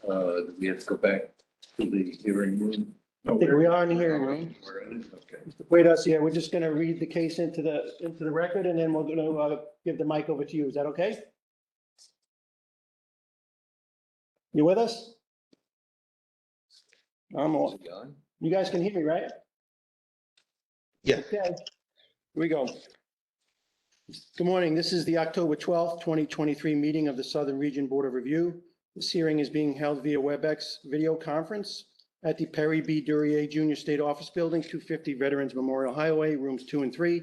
Do we have to go back to the hearing room? I think we are in the hearing room. We're in it, okay. Wait, us, yeah, we're just gonna read the case into the record, and then we're gonna give the mic over to you. Is that okay? You with us? I'm Is on. it on? You guys can hear me, right? Yeah. Okay, here we go. Good morning. This is the October 12th, 2023 meeting of the Southern Region Board of Review. This hearing is being held via WebEx video conference at the Perry B. Duryea Junior State Office Building, 250 Veterans Memorial Highway, rooms 2 and 3,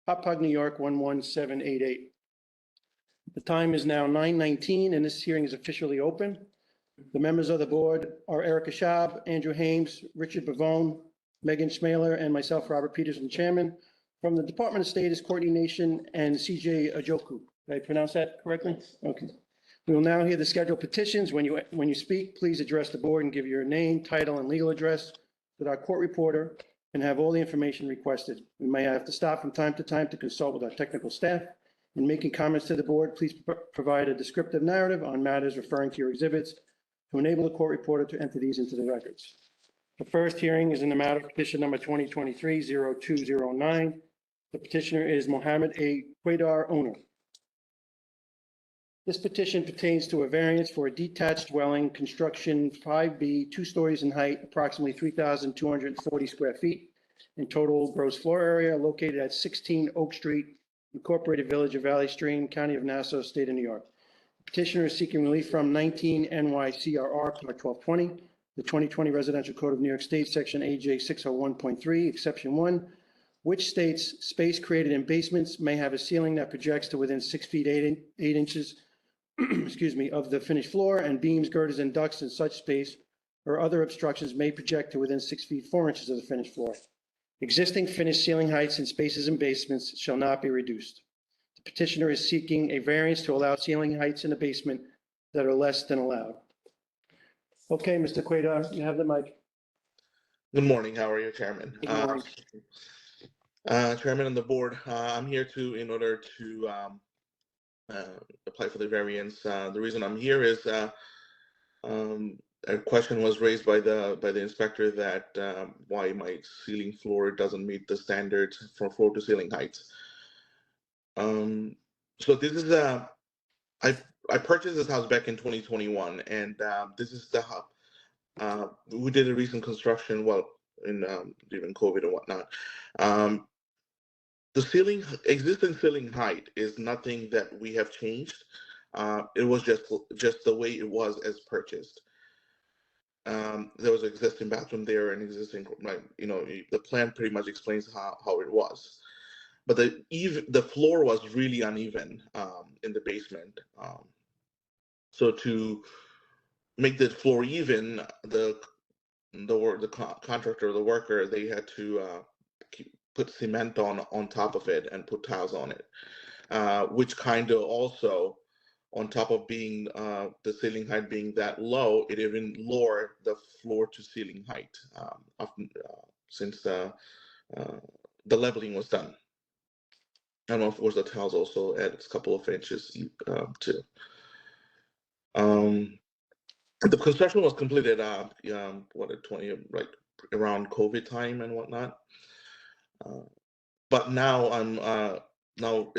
Hop New York, 11788. The time is now 9:19, and this hearing is officially open. The members of the board are Erica Schaub, Andrew Hames, Richard Bavone, Megan Schmaler, and myself, Robert Peterson, Chairman. From the Department of State is Courtney Nation and CJ Ajoku. Did I pronounce that correctly? Okay. We will now hear the scheduled petitions. When you speak, please address the board and give your name, title, and legal address with our court reporter and have all the information requested. We may have to stop from time to time to consult with our technical staff. In making comments to the board, please provide a descriptive narrative on matters referring to your exhibits to enable the court reporter to enter these into the records. The first hearing is in the matter of petition number 2023-0209. The petitioner is Mohammed A. Quaidar, owner. This petition pertains to a variance for a detached dwelling, construction 5B, 2 stories in height, approximately 3,240 square feet in total gross floor area, located at 16 Oak Street, Incorporated Village of Valley Stream, County of Nassau, State of New York. Petitioner is seeking relief from 19 NYCRR Part 1220, the 2020 Residential Code of New York State, Section AJ 601.3, Exception 1, which states space created in basements may have a ceiling that projects to within 6 feet 8 inches excuse me, of the finished floor, and beams, girders, and ducts in such space or other obstructions may project to within 6 feet 4 inches of the finished floor. Existing finished ceiling heights in spaces and basements shall not be reduced. The petitioner is seeking a variance to allow ceiling heights in the basement that are less than allowed. Okay, Mr. Quaidar, you have the mic. Good morning. How are you, Chairman? Good morning. Chairman and the board, I'm here in order to apply for the variance. The reason I'm here is a question was raised by the inspector that why my ceiling floor doesn't meet the standards for floor to ceiling heights. So this is I purchased this house back in 2021, and this is the we did a recent construction during COVID and whatnot. The existing ceiling height is nothing that we have changed. It was just the way it was as purchased. There was an existing bathroom there and existing, the plan pretty much explains how it was. But the floor was really uneven in the basement. So to make the floor even, the contractor, the worker, they had to put cement on top of it and put tiles on it, which kind of also, on top of being the ceiling height being that low, it even lowered the floor to ceiling height since the leveling was done. And of course, the tiles also added a couple of inches too. The construction was completed around COVID time and whatnot. But now now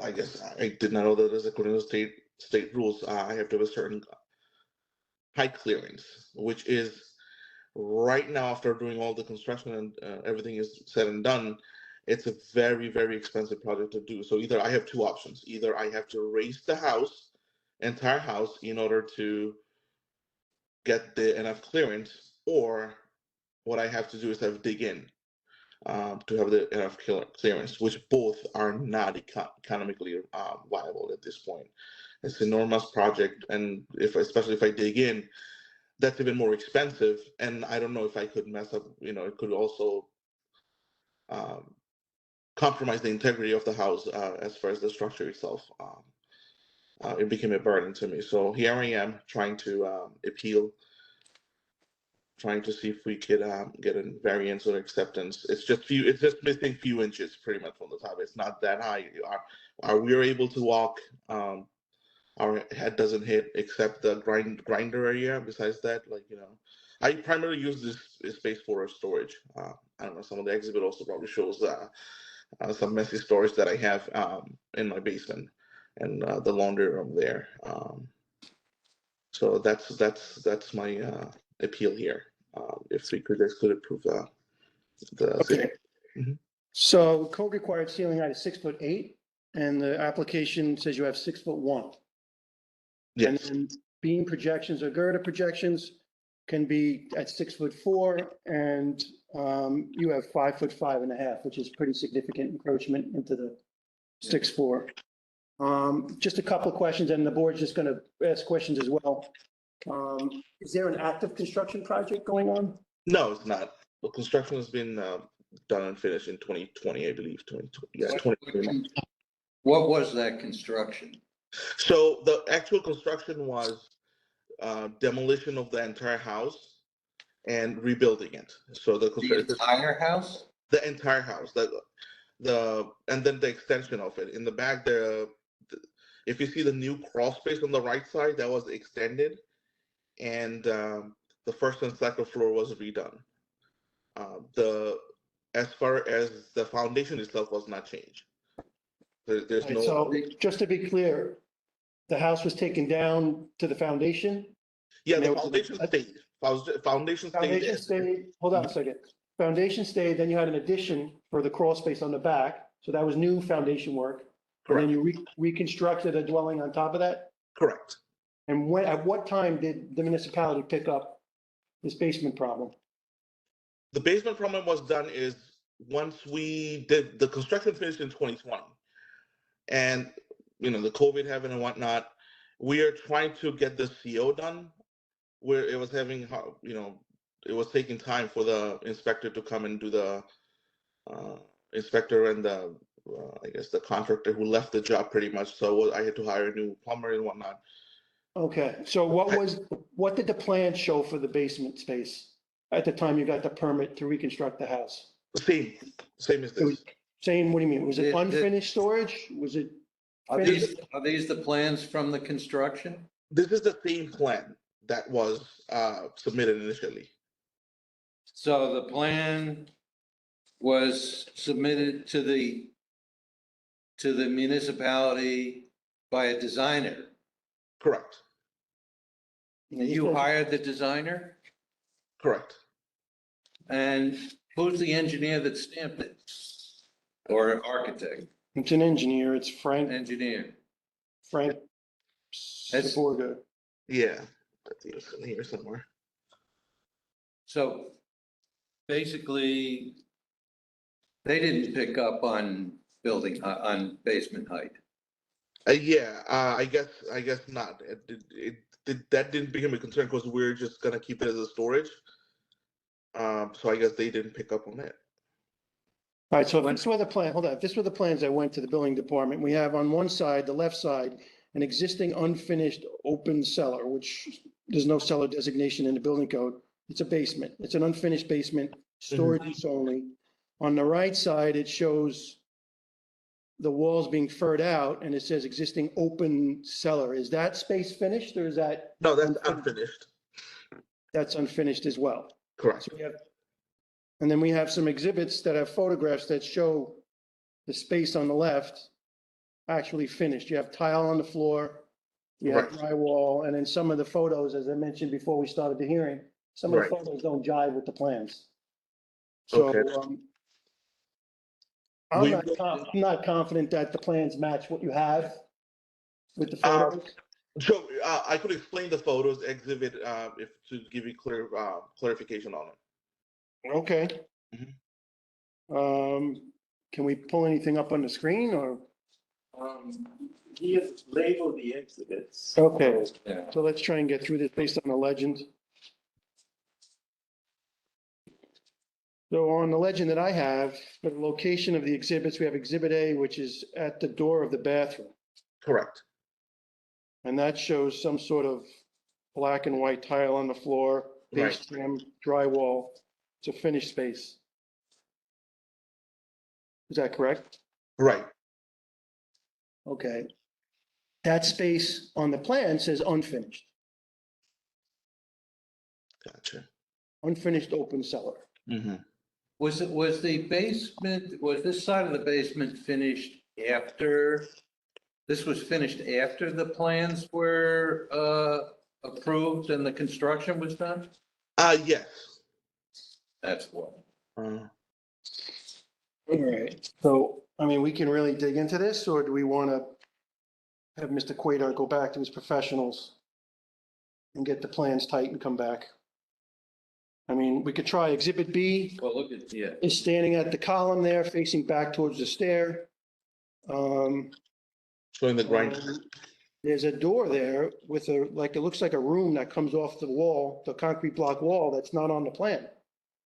I guess I did not know that as according to state rules, I have to have a certain height clearance, which is right now, after doing all the construction and everything is said and done, it's a very, very expensive project to do. So either I have two options. Either I have to raise the entire house in order to get the enough clearance, or what I have to do is dig in to have the enough clearance, which both are not economically viable at this point. It's an enormous project, and especially if I dig in, that's even more expensive. And I don't know if I could mess up. It could also compromise the integrity of the house as far as the structure itself. It became a burden to me. So here I am trying to appeal, trying to see if we could get a variance or acceptance. It's just missing few inches pretty much from the top. It's not that high. We are able to walk. our head doesn't hit except the grinder area. Besides that, like, I primarily use this space for storage. I don't know, some of the exhibit also probably shows some messy storage that I have in my basement and the laundry room there. So that's my appeal here. If we could approve the Okay. Mhm. So code required ceiling height is 6'8", and the application says you have 6'1". And Yes, then beam projections or girder projections can be at 6'4", and you have 5'5.5", which is pretty significant encroachment into the 6'4". Just a couple of questions, and the board's just going to ask questions as well. Is there an active construction project going on? no, it's not. The construction has been done and finished in 2020, I believe. 2020, yeah, What- 2020. What was that construction? So the actual construction was demolition of the entire house and rebuilding it. So The entire house? the entire house, and then the extension of it. In the back, if you see the new crawl space on the right side, that was extended, and the first and second floor was redone. The As far as the foundation itself was not changed. There's Right, no. so just to be clear, the house was taken down to the foundation? Yeah, and the there was foundation a- stayed. Foundation stayed. Foundation stayed, hold on a second. Foundation stayed, then you had an addition for the crawl space on the back, so that was new foundation work. And then Correct. you reconstructed a dwelling on top of that? Correct. And when, at what time did the municipality pick up this basement problem? The basement problem was done is once we did the construction finished in 2020, and the COVID happened and whatnot. We are trying to get the CO done, where it was it was taking time for the inspector to come and do the inspector and the I guess the contractor who left the job pretty much. So I had to hire a new plumber and whatnot. Okay, so what did the plan show for the basement space at the time you got the permit to reconstruct the house? Same as It was this. saying, what do you mean? Was it The- unfinished storage? Was it Are finished? these the plans from the construction? This is the same plan that was submitted initially. So the plan was submitted to the municipality by a designer. Correct. And you hired the designer? Correct. And who's the engineer that stamped it? Or architect, It's an engineer, it's Frank engineer? That's- Saborga. Yeah. I think it's in here somewhere. So basically, they didn't pick up on on basement height. Yeah, I guess not. That didn't become a concern because we're just gonna keep it as a storage. So I guess they didn't pick up on it. All right, so if this were the plan, hold on, if this were the plans that went to the building department, we have on one side, the left side, an existing unfinished open cellar, which there's no cellar designation in the building code. It's a basement. It's an unfinished basement, storage use only. On the right side, it shows the walls being furred out and it says existing open cellar. Is that space finished or is that, No, that's unfinished. that's unfinished as well? Correct. So we have, and then we have some exhibits that have photographs that show the space on the left actually finished. You have tile on the floor, you have Right. drywall, and then some of the photos, as I mentioned before we started the hearing, some of the Right. photos don't jive with the plans. So, Okay. I'm We not, will- I'm not confident that the plans match what you have with the Um, photos. So I could explain the photos exhibit if to give you clear clarification on it. Okay. Mhm. Can we pull anything up on the screen or? He has labeled the exhibits. Okay, Yeah. so let's try and get through this based on the legend. So on the legend that I have, for the location of the exhibits, we have Exhibit A, which is at the door of the bathroom. Correct. And that shows some sort of black and white tile on the floor, base Right. trim, drywall. It's a finished space. Is that correct? Right. Okay. That space on the plan says unfinished, Gotcha. unfinished open cellar. Hmm. Was the basement, was this side of the basement finished after? This was finished after the plans were approved and the construction was done? Yes. That's what. Uh, All right, so, I mean, we can really dig into this, or do we want to have Mr. Cueto go back to his professionals and get the plans tight and come back? I mean, we could try Exhibit B Well, look at, yeah. is standing at the column there, facing back towards the stair. Showing the grind. There's a door there with a, like, it looks like a room that comes off the wall, the concrete block wall that's not on the plan.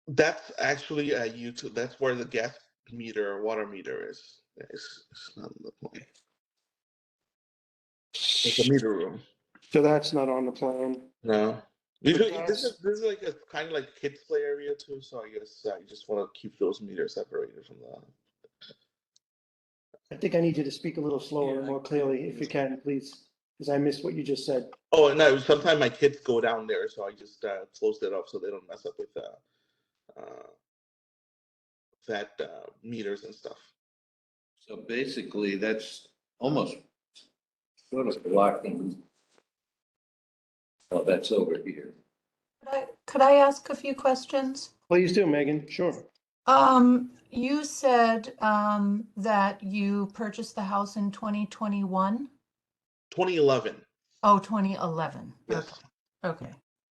That's actually a YouTube. That's where the gas meter, water meter is. It's not on the plan. It's a meter room. So that's not on the plan. No. Usually, this that's- is like a kind of like kids play area too. So I guess you just want to keep those meters separated from the. I think I need you to speak a little slower and more clearly, if you can, please, because I missed what you just said. Oh no! Sometimes my kids go down there, so I just closed it up so they don't mess up with that meters and stuff. So basically, that's almost sort of blocking. Oh, that's over here. Could I ask a few questions? Please do, Megan, sure. You said that you purchased the house in 2021? 2011. Oh, 2011. Yes. Okay,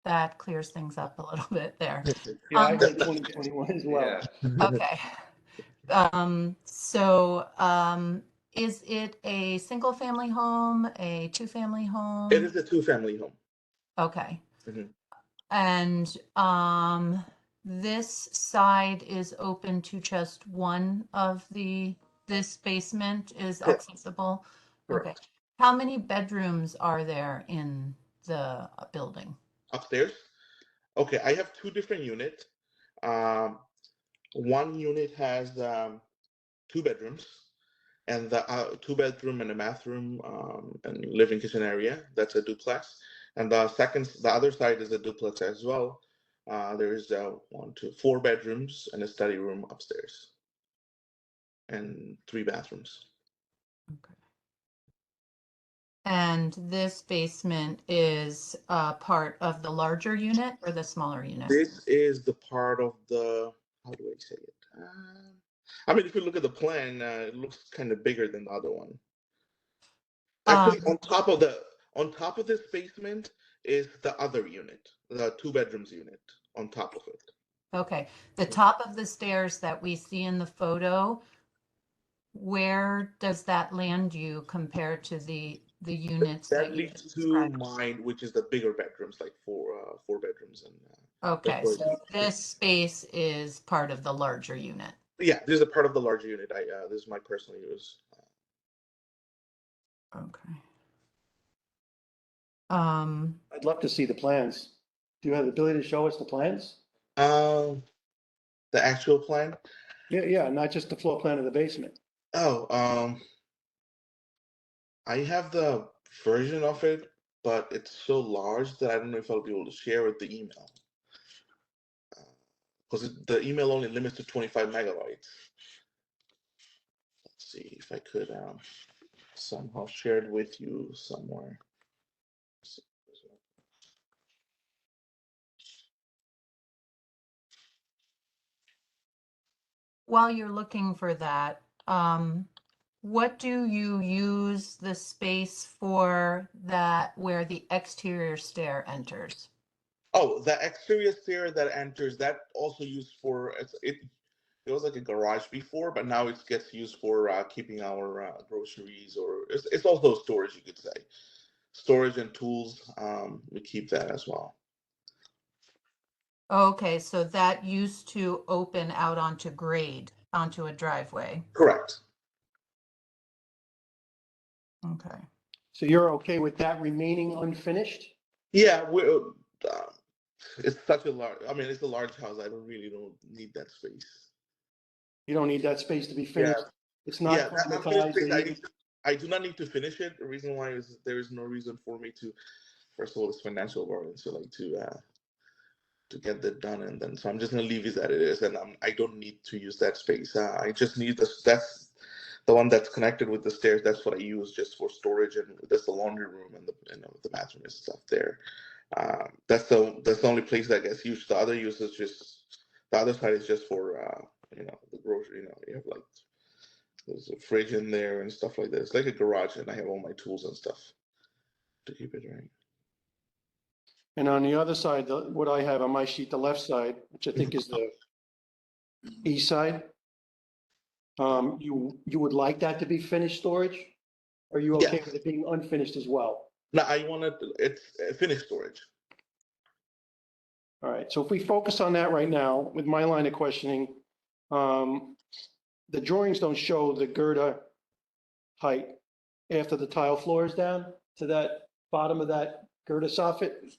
that clears things up a little bit there. Yeah, I think 2021 as well. Yeah. Okay. So, is it a single family home, a two-family home? It is a two-family home. Okay. Mhm. And this side is open to just one of this basement is Correct. accessible? Okay. Correct. How many bedrooms are there in the building? Upstairs. Okay, I have two different units. One unit has 2 bedrooms, and the 2 bedroom and a bathroom and living kitchen area. That's a duplex. And the other side is a duplex as well. There is 4 bedrooms and a study room upstairs, and 3 bathrooms. Okay. And this basement is part of the larger unit or the smaller unit? This is the part of the, how do I say it? I mean, if you look at the plan, it looks kind of bigger than the other one. Actually, on top of this basement is the other unit, the 2 bedrooms unit on top of it. Okay, the top of the stairs that we see in the photo, where does that land you compared to the units That that you leads to described? mine, which is the bigger bedrooms, like 4 bedrooms. And Okay, that's so this space is part of the larger unit. yeah, this is a part of the larger unit. This is my personal use. Okay. I'd love to see the plans. Do you have the ability to show us the plans? The actual plan. Yeah, not just the floor plan of the basement. Oh, I have the version of it, but it's so large that I don't know if I'll be able to share with the email. Because the email only limits to 25 megabytes. Let's see if I could somehow share it with you somewhere. While you're looking for that, what do you use the space for that where the exterior stair enters? Oh, the exterior stair that enters, that also used for it was like a garage before, but now it gets used for keeping our groceries, or it's also storage, you could say. Storage and tools, we keep that as well. Okay, so that used to open out onto grade, onto a driveway. Correct. Okay. So you're okay with that remaining unfinished? Yeah, it's such a large, I mean, it's a large house. I don't need that space. You don't need that space to be finished? It's not Yeah, that unfinished space, I do not need to finish it. The reason why is there is no reason for me to. First of all, it's financial burden, so like to get that done, and then so I'm just gonna leave it as it is, and I don't need to use that space. I just need this. That's the one that's connected with the stairs. That's what I use just for storage, and there's the laundry room and the bathroom and stuff there. That's the only place that gets used. The other use is just the other side is just for the grocery. You have like there's a fridge in there and stuff like that. It's like a garage, and I have all my tools and stuff to keep it right. And on the other side, what I have on my sheet, the left side, which I think is the east side, you would like that to be finished storage? Are you okay Yes. with it being unfinished as well? No, I wanted it's finished storage. All right, so if we focus on that right now, with my line of questioning, the drawings don't show the girder height after the tile floor is down to that bottom of that girder soffit.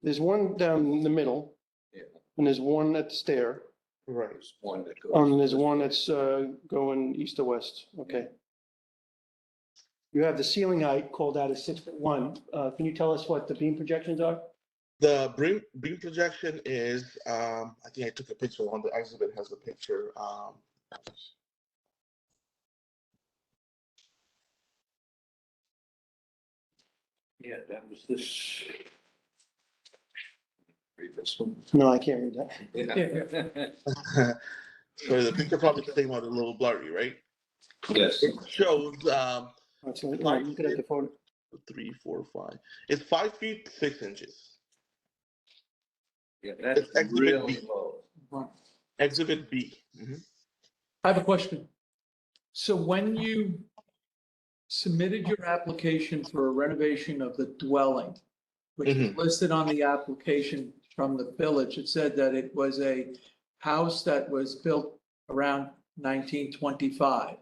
There's one down in the middle, Yeah. and there's one at the stair, Right. There's one that goes. and there's one that's going east to west. Okay. You have the ceiling height called out as 6'1". Can you tell us what the beam projections are? The beam projection is I think I took a picture on the exhibit has the picture. Yeah, that was this. Read this one. No, I can't read that. Yeah. So the picture probably came out a little blurry, right? Yes. It shows That's all right, look at the photo. 3, 4, 5. It's 5 feet 6 inches. Yeah, that's It's exhibit really B. low. Exhibit B. I have a question. So when you submitted your application for a renovation of the dwelling, which is listed on the application from the village, it said that it was a house that was built around 1925.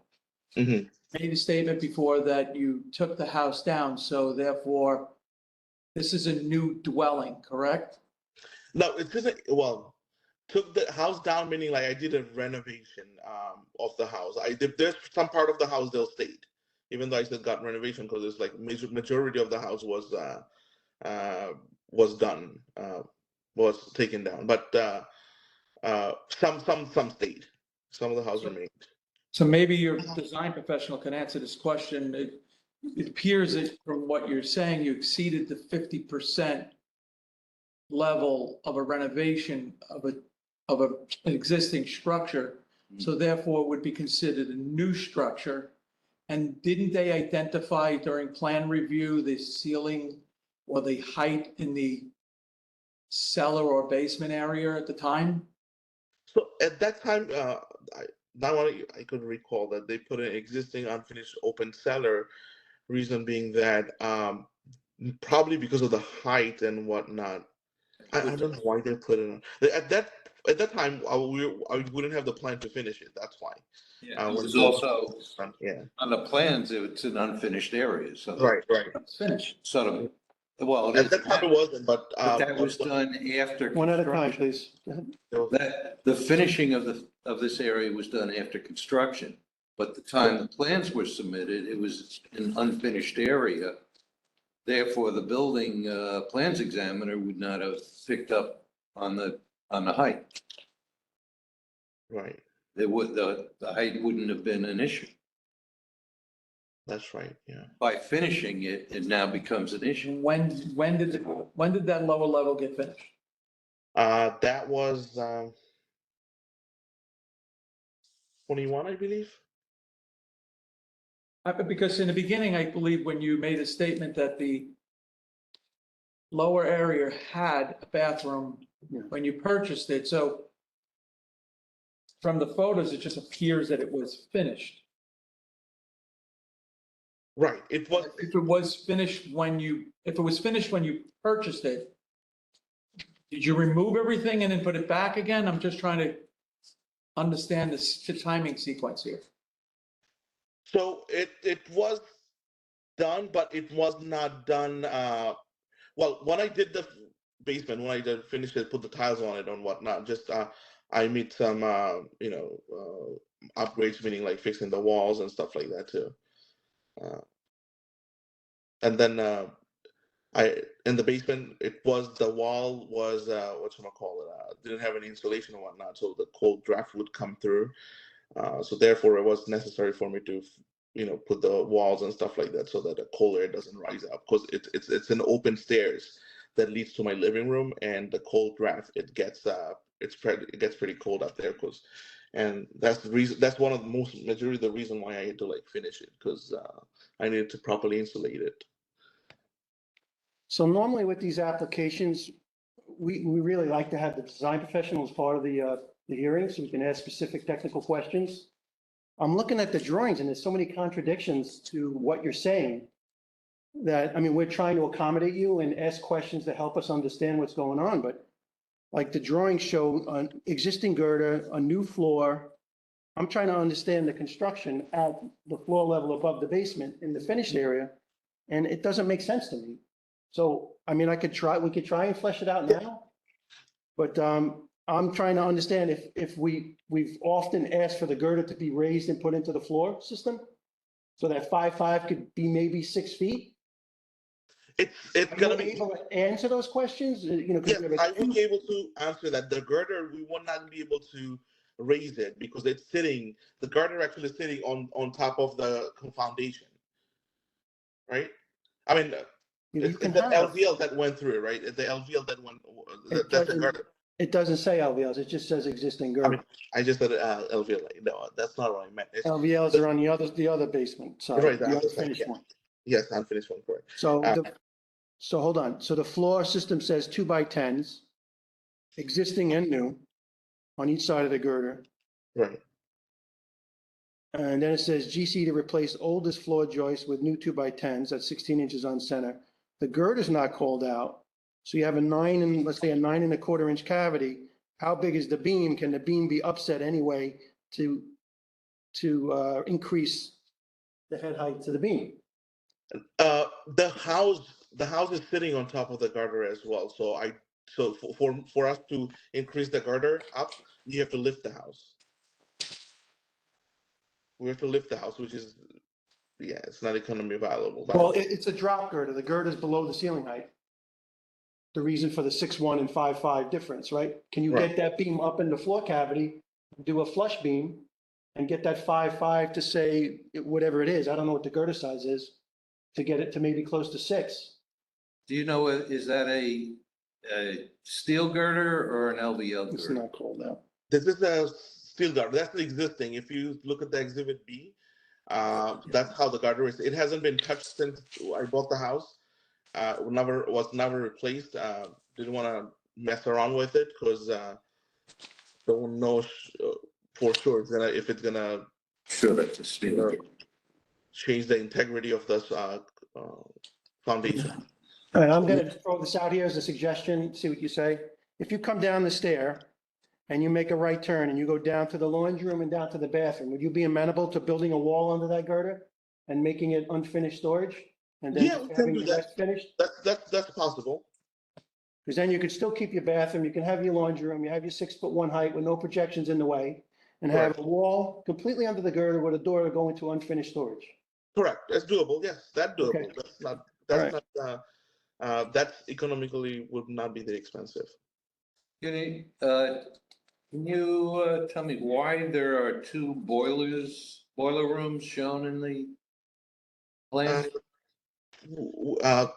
Mhm. Made a statement before that you took the house down, so therefore this is a new dwelling, correct? No, it doesn't. Well, took the house down, meaning like I did a renovation of the house. I did. There's some part of the house they'll stayed, even though I still got renovation because it's like majority of the house was done, was taken down, but some stayed. Some of the house remained. So maybe your design professional can answer this question. It appears that from what you're saying, you exceeded the 50% level of a renovation of an existing structure. So therefore would be considered a new structure. And didn't they identify during plan review, the ceiling or the height in the cellar or basement area at the time? So at that time, I could recall that they put an existing unfinished open cellar. Reason being that probably because of the height and whatnot. I don't know why they put it on. At that time, I wouldn't have the plan to finish it. That's why. Yeah, it when was the- also, Yeah. on the plans, it's an unfinished area, so. Right. It's finished. Sort of, well, it At is. that time, it wasn't, but But that was done after. One at a time, construction. please. Go ahead. That, the finishing of this area was done after construction, but the time the plans were submitted, it was an unfinished area. Therefore, the building plans examiner would not have picked up on the height. Right. The height wouldn't have been an issue. That's right. Yeah. By finishing it, it now becomes an issue. When did that lower level get finished? That was 21, I believe. Because in the beginning, I believe when you made a statement that the lower area had a bathroom Yeah. when you purchased it, so from the photos, it just appears that it was finished. Right. It was. If it was finished when you purchased it, did you remove everything and then put it back again? I'm just trying to understand the timing sequence here. So it was done, but it was not done. Well, when I did the basement, when I did finish it, put the tiles on it and whatnot, just I made some upgrades, meaning like fixing the walls and stuff like that too. Uh, and then in the basement, the wall was didn't have any insulation and whatnot, so the cold draft would come through. So therefore, it was necessary for me to, put the walls and stuff like that so that the cold air doesn't rise up, because it's an open stairs that leads to my living room, and the cold draft it gets pretty cold up there, and that's the reason. That's one of the majority of the reason why I had to like finish it, because I needed to properly insulate it. So normally with these applications, we really like to have the design professional as part of the hearing, so we can ask specific technical questions. I'm looking at the drawings and there's so many contradictions to what you're saying that, I mean, we're trying to accommodate you and ask questions to help us understand what's going on, but like the drawings show an existing girder, a new floor. I'm trying to understand the construction at the floor level above the basement in the finished area, and it doesn't make sense to me. So, I mean, we could try and flesh it out now. But I'm trying to understand if we've often asked for the girder to be raised and put into the floor system, so that 5.5 could be maybe 6 feet. It's Are you gonna be. able to answer those questions? You know, 'cause Yes, you have I will be able to answer that. The girder, we will not be able to raise it because the girder actually sitting on top of the foundation, right? I mean, you it's can the have, LVL that went through it, right? It's the LVL that went, it that's the doesn't, girder. it doesn't say LVLs, it just says existing I mean, girder. I just said LVL. No, that's not what I meant. LVLs are on the other basement side, Right, the the other side, unfinished yeah. one. Yes, unfinished one, correct. So hold on, so the floor system says 2x10s, existing and new, on each side of the girder. Right. And then it says GC to replace oldest floor joist with new 2x10s, that's 16 inches on center. The girder's not called out. So you have let's say a 9.25 inch cavity. How big is the beam? Can the beam be upset anyway to increase the head height to the beam? The house is sitting on top of the girder as well. So for us to increase the girder up, you have to lift the house. We have to lift the house, which is, yeah, it's not economically viable. Well, it's a drop girder. The girder's below the ceiling height. The reason for the 6.1 and 5.5 difference, right? Can you Right. get that beam up in the floor cavity, do a flush beam, and get that 5.5 to say whatever it is? I don't know what the girder size is, to get it to maybe close to 6. Do you know, is that a steel girder or an LVL It's girder? not called out. This is a steel girder. That's the existing. If you look at the exhibit B, that's how the girder is. It hasn't been touched since I bought the house. Was never replaced. Didn't want to mess around with it because don't know for sure if it's gonna Sure, that's a steel you know, girder. change the integrity of this foundation. All right, I'm gonna throw this out here as a suggestion, see what you say. If you come down the stair and you make a right turn and you go down to the laundry room and down to the bathroom, would you be amenable to building a wall under that girder and making it unfinished storage? And then Yeah, we can having do the that. rest finished? That's possible. Because then you could still keep your bathroom, you can have your laundry room, you have your 6'1" height with no projections in the way, and have Correct. a wall completely under the girder with a door to go into unfinished storage. Correct. That's doable. Yes, that's doable. Okay. That's economically would not be that expensive. Can you tell me why there are two boiler rooms shown in the plan?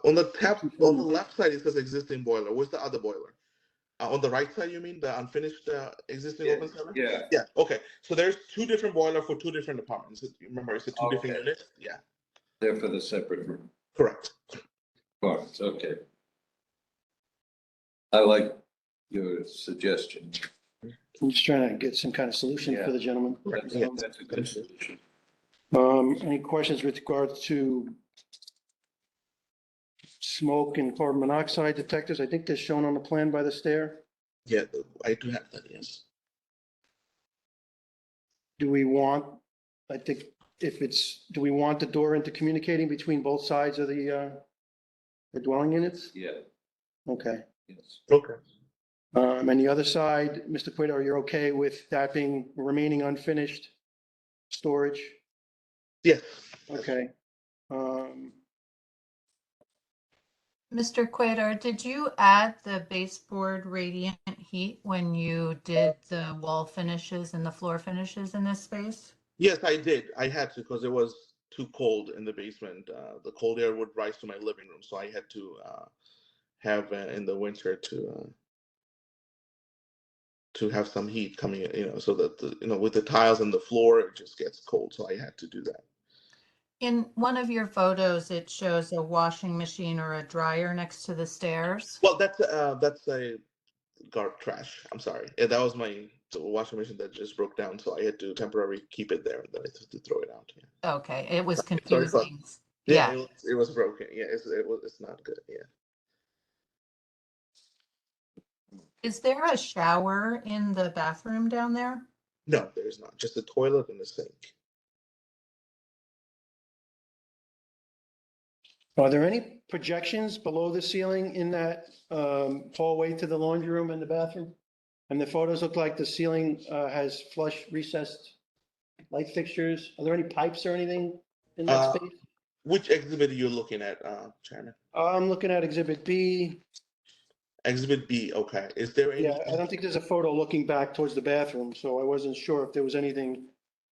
On the left side it says existing boiler. Where's the other boiler? On the right side, you mean the unfinished existing Yeah, open cellar? yeah. Yeah. Okay. So there's two different boiler for two different apartments. Remember, it's two different Okay. units. Yeah. They're for the separate room Correct. parts, okay. I like your suggestion. I'm just trying to get some kind of solution for the gentleman. That's a good solution. Any questions with regards to smoke and carbon monoxide detectors? I think they're shown on the plan by the stair. Yeah, I do have that. Yes. Do we want, I think do we want the door intercommunicating between both sides of the dwelling units? Yeah, Okay. yes. Okay. And the other side, Mr. Cueto, you're okay with that being remaining unfinished storage? Yes. Okay. Um, Mr. Quaidar, did you add the baseboard radiant heat when you did the wall finishes and the floor finishes in this space? Yes, I did. I had to because it was too cold in the basement. The cold air would rise to my living room, so I had to have in the winter to have some heat coming in, so that with the tiles and the floor, it just gets cold. So I had to do that. In one of your photos, it shows a washing machine or a dryer next to the stairs. Well, that's a trash. I'm sorry. Yeah, that was my washing machine that just broke down, so I had to temporarily keep it there, and then I had to throw it out. Yeah. Okay, it was Sorry about. confusing. Yeah, Yeah. it was broken. Yeah, it's not good. Yeah. Is there a shower in the bathroom down there? No, there's not. Just a toilet and a sink. Are there any projections below the ceiling in that hallway to the laundry room and the bathroom? And the photos look like the ceiling has flush recessed light fixtures. Are there any pipes or anything in that Uh, space? Which exhibit are you looking at, Chairman? I'm looking at Exhibit B. Exhibit B. Okay. Is there any? Yeah, I don't think there's a photo looking back towards the bathroom, so I wasn't sure if there was anything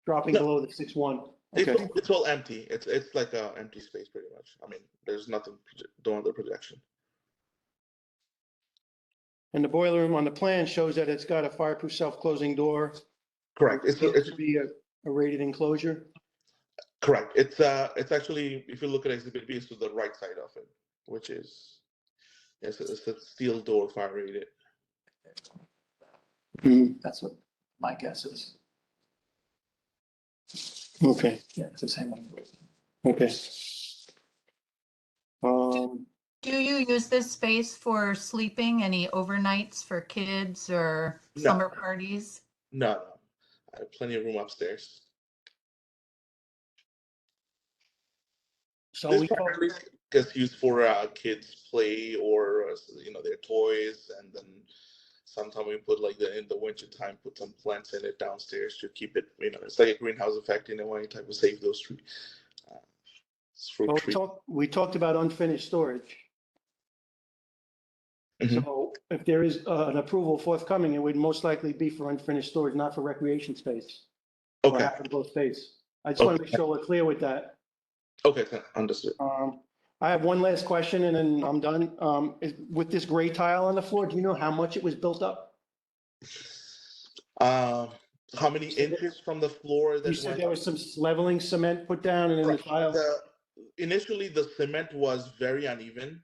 dropping No. below the 6.1. It's Okay. all, it's all empty. It's like a empty space pretty much. I mean, there's nothing. No other projection. And the boiler room on the plan shows that it's got a fireproof self-closing door. Correct. It seems to be a rated enclosure. Correct. It's actually, if you look at Exhibit B, it's to the right side of it, which is it's a steel door, fire rated. That's what my guess is. Okay, Yeah, it's the same one. okay. Do you use this space for sleeping? Any overnights for kids or No. summer parties? No. I have plenty of room upstairs. So This we, primarily gets used for kids play or their toys, and then sometimes we put like in the winter time put some plants in it downstairs to keep it. It's like a greenhouse effect in a way, type of save those fruit well, trees. we talked about unfinished storage. Mhm. So if there is an approval forthcoming, it would most likely be for unfinished storage, not for recreation space. Or Okay. habitable space. I just want to make sure we're clear with that. Okay. Understood. I have one last question and then I'm done. With this gray tile on the floor, do you know how much it was built up? How many inches from the floor? You That said went there was some leveling cement put down and then the tile. Initially, the cement was very uneven,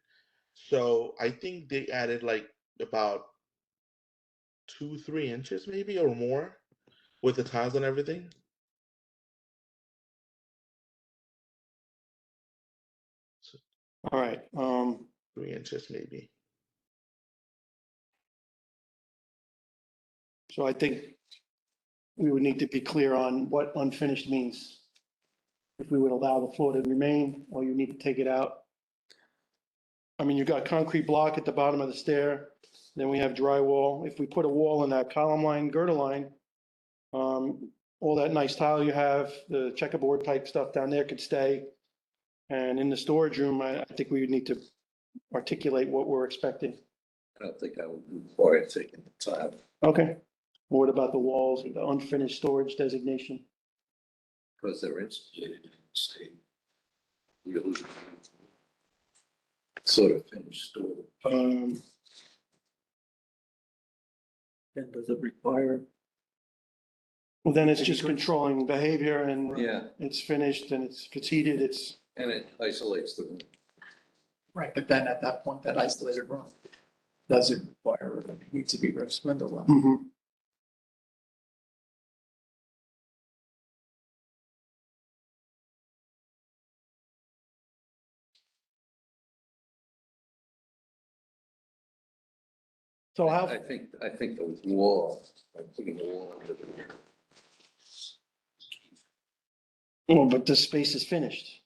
so I think they added like about 2-3 inches, maybe or more, with the tiles and everything. All right. 3 inches, maybe. So I think we would need to be clear on what unfinished means. If we would allow the floor to remain, or you need to take it out. I mean, you've got concrete block at the bottom of the stair, then we have drywall. If we put a wall in that column line, girdle line, all that nice tile you have, the checkerboard type stuff down there could stay. And in the storage room, I think we would need to articulate what we're expecting. I don't think I would require taking the time. Okay. What about the walls, the unfinished storage designation? Because they're instituted in the state. You sort of finished store. Um, And does it require? Well, then it's just controlling behavior and Yeah, it's finished and if it's heated, it's, and it isolates the room. Right, but then at that point, that isolated room, does it require, it needs to be spindle on? mhm. So how, I think the wall, I'm putting the wall under the. well, but this space is finished.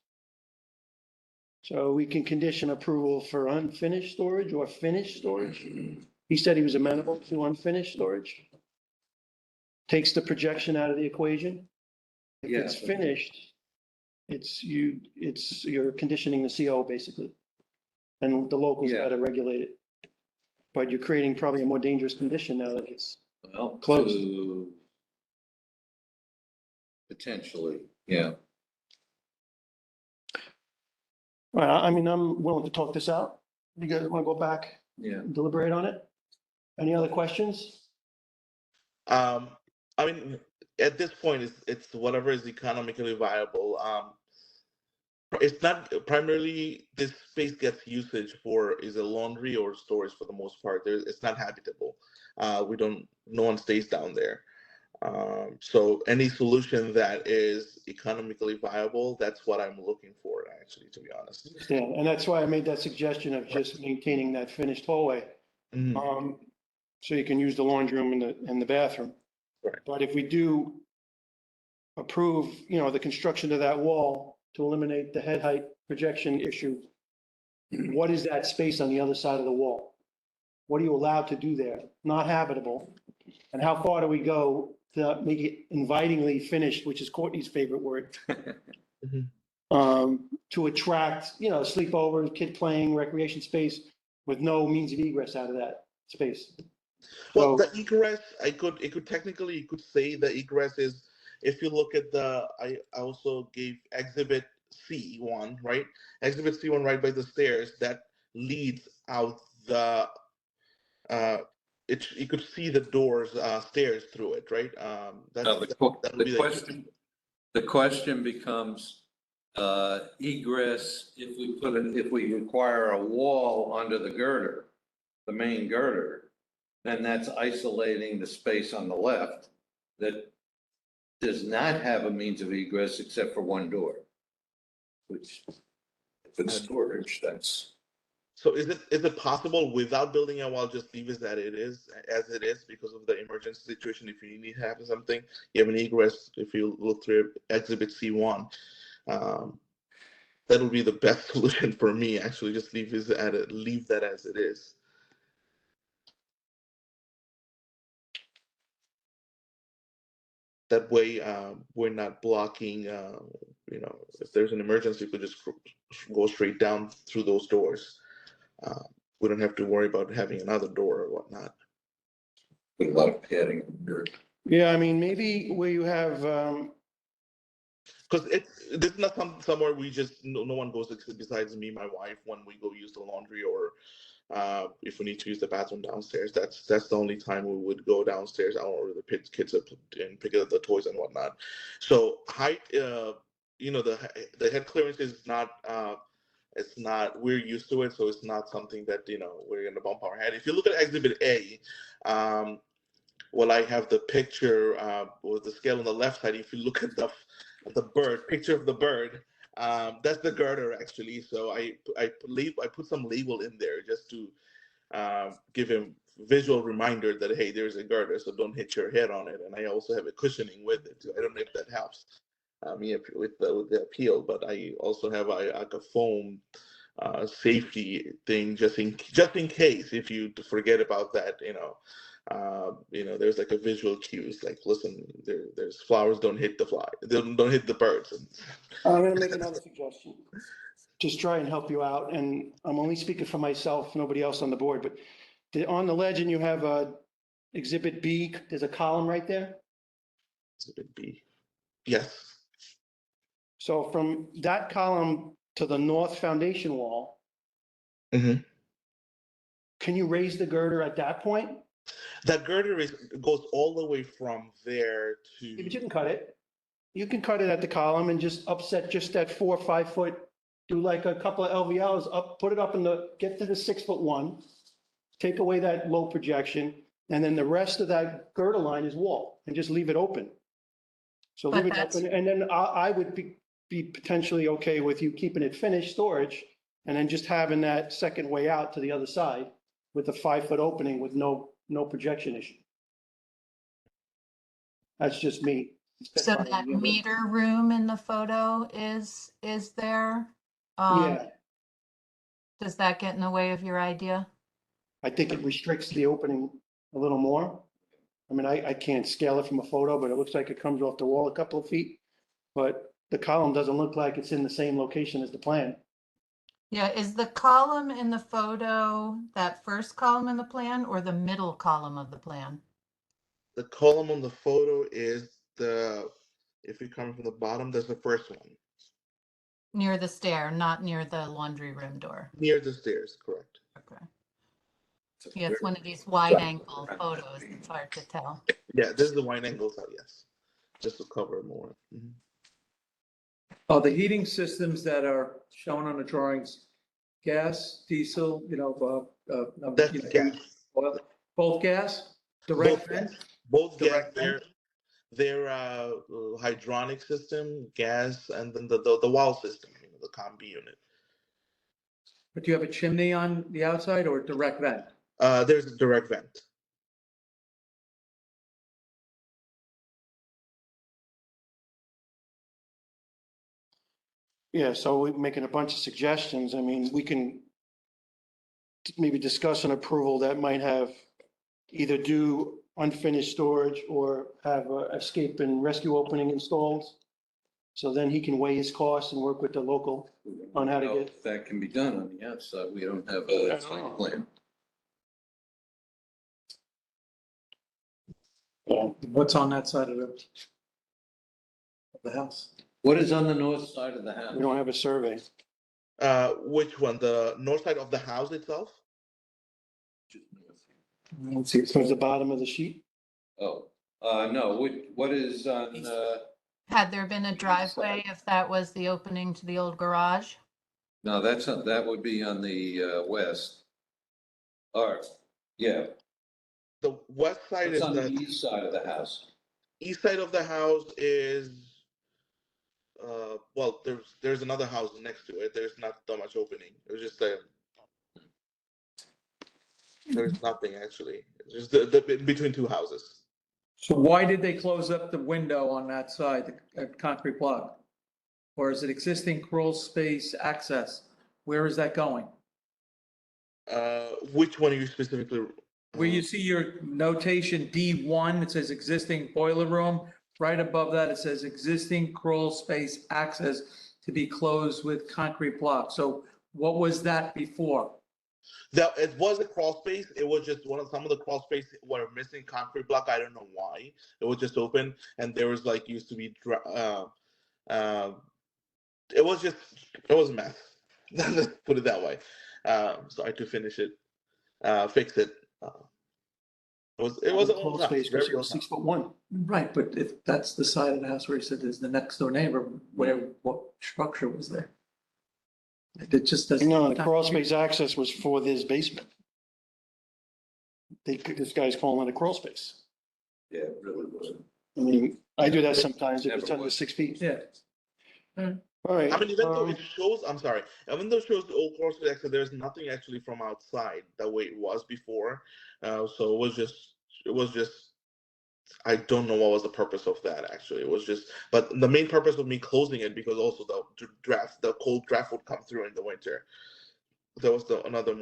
So we can condition approval for unfinished storage or finished storage. He said he was amenable to unfinished storage. Takes the projection out of the equation. If Yeah, it's but- finished, you're conditioning the CO basically. And the locals Yeah. gotta regulate it. But you're creating probably a more dangerous condition now that it's, Well, Close. potentially, yeah. well, I mean, I'm willing to talk this out. You guys want to go back Yeah. and deliberate on it? Any other questions? I mean, at this point, it's whatever is economically viable. It's not primarily this space gets usage for is a laundry or storage for the most part. It's not habitable. No one stays down there. So any solution that is economically viable, that's what I'm looking for, actually, to be honest. Understand. And that's why I made that suggestion of just maintaining that finished hallway. Mhm. So you can use the laundry room and the bathroom. Right. But if we do approve, the construction of that wall to eliminate the head height projection issue, what is that space on the other side of the wall? What are you allowed to do there? Not habitable. And how far do we go to make it invitingly finished, which is Courtney's favorite word? To attract, sleepovers, kid playing, recreation space with no means of egress out of that space. Well, So, the egress, you could say the egress is, if you look at I also gave Exhibit C1, right? Exhibit C1 right by the stairs that leads out you could see the doors, stairs through it, right? Now, That would be the question becomes, egress, if we require a wall under the girder, the main girder, then that's isolating the space on the left that does not have a means of egress except for one door. Which, if it's storage, that's. So is it possible without building a wall, just leave it as it is because of the emergency situation? If you need to have something, you have an egress. If you look through Exhibit C1, that would be the best solution for me. Actually, just leave that as it is. That way, we're not blocking. If there's an emergency, we could just go straight down through those doors. We don't have to worry about having another door or whatnot. With a lot of padding. yeah, I mean, maybe where you have, Because this is not somewhere we just no one goes besides me, my wife, when we go use the laundry or if we need to use the bathroom downstairs. That's the only time we would go downstairs or the kids up and pick up the toys and whatnot. So height, the head clearance is not. It's not. We're used to it, so it's not something that we're gonna bump our head. If you look at Exhibit A, well, I have the picture with the scale on the left side. If you look at the picture of the bird, that's the girder actually. So I put some label in there just to give him visual reminder that, hey, there's a girder, so don't hit your head on it. And I also have a cushioning with it. I don't know if that helps me with the appeal, but I also have a foam safety thing just in case if you forget about that. There's like a visual cues like, listen, there's flowers, don't hit the fly, don't hit the birds. I'm going to make another suggestion. Just try and help you out. And I'm only speaking for myself, nobody else on the board, but on the legend, you have Exhibit B, there's a column right there. Exhibit B. Yes. So from that column to the north foundation wall, Mm-hmm. can you raise the girder at that point? That girder goes all the way from there to. Yeah, but you can cut it. You can cut it at the column and just upset just that 4 or 5 foot, do like a couple of LVLs up, put it up get to the 6'1", take away that low projection, and then the rest of that girder line is wall and just leave it open. So But leave it that's- open, and then I would be potentially okay with you keeping it finished storage and then just having that second way out to the other side with a 5 foot opening with no projection issue. That's just me. So that meter room in the photo is there? Yeah, Does that get in the way of your idea? I think it restricts the opening a little more. I mean, I can't scale it from a photo, but it looks like it comes off the wall a couple of feet. But the column doesn't look like it's in the same location as the plan. Yeah, is the column in the photo that first column in the plan or the middle column of the plan? The column on the photo is if you're coming from the bottom, that's the first one. Near the stair, not near the laundry room door. Near the stairs, correct. Okay. Yeah, it's one of these wide angle photos. It's hard to tell. Yeah, this is the wide angle side, yes. Just to cover more. Mhm. Oh, the heating systems that are shown on the drawings, gas, diesel, That's gas. oil, both gas, direct Both vent? gas. Both gas, Direct vent? they're hydronic system, gas, and then the wall system, the combi unit. But do you have a chimney on the outside or direct vent? There's a direct vent. Yeah, so we're making a bunch of suggestions. I mean, we can maybe discuss an approval that might have either do unfinished storage or have a escape and rescue opening installed. So then he can weigh his costs and work with the local on how to Know get. if that can be done on the outside. We don't have a site plan. What's on that side of the house? What is on the north side of the house? We don't have a survey. Which one? The north side of the house itself? Let's see. Towards the bottom of the sheet. Oh, no, what is on, Had there been a driveway, if that was the opening to the old garage? no, that would be on the west. Or, yeah, The west side it's is on the the east side of the house. east side of the house is well, there's another house next to it. There's not that much opening. There's just there's nothing actually. It's just the between two houses. So why did they close up the window on that side, the concrete block? Or is it existing crawl space access? Where is that going? Which one are you specifically? Where you see your notation D1, it says existing boiler room. Right above that, it says existing crawl space access to be closed with concrete block. So what was that before? That it was a crawl space. It was just some of the crawl space were missing concrete block. I don't know why. It was just open, and there was like used to be. It was a mess. Let's put it that way. So I had to finish it, fix it. It was an Crawl old house, space, very because it old was house. 6'1". Right, but if that's the side of the house where you said is the next door neighbor, what structure was there? It just doesn't. No, the crawl space access was for this basement. This guy's calling it a crawl space. Yeah, it really wasn't. I mean, I do that sometimes if it's Never under was. 6 feet. Yeah. All right. I mean, even though it shows, I'm sorry, even though it shows the old crawl space access, there's nothing actually from outside the way it was before. So it was just. I don't know what was the purpose of that actually. It was just, but the main purpose of me closing it because also the cold draft would come through in the winter. That was another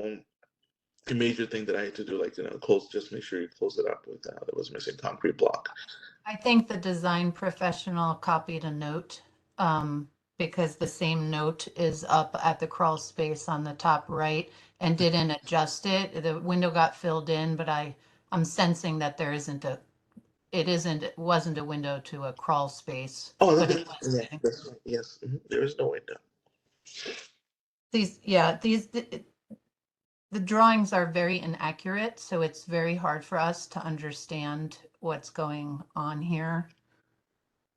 major thing that I had to do, like close, just make sure you close it up with that. It was missing concrete block. I think the design professional copied a note, because the same note is up at the crawl space on the top right and didn't adjust it. The window got filled in, but I'm sensing that it wasn't a window to a crawl space. Oh, but it was yeah, that's right. Yes, there is no window. The drawings are very inaccurate, so it's very hard for us to understand what's going on here.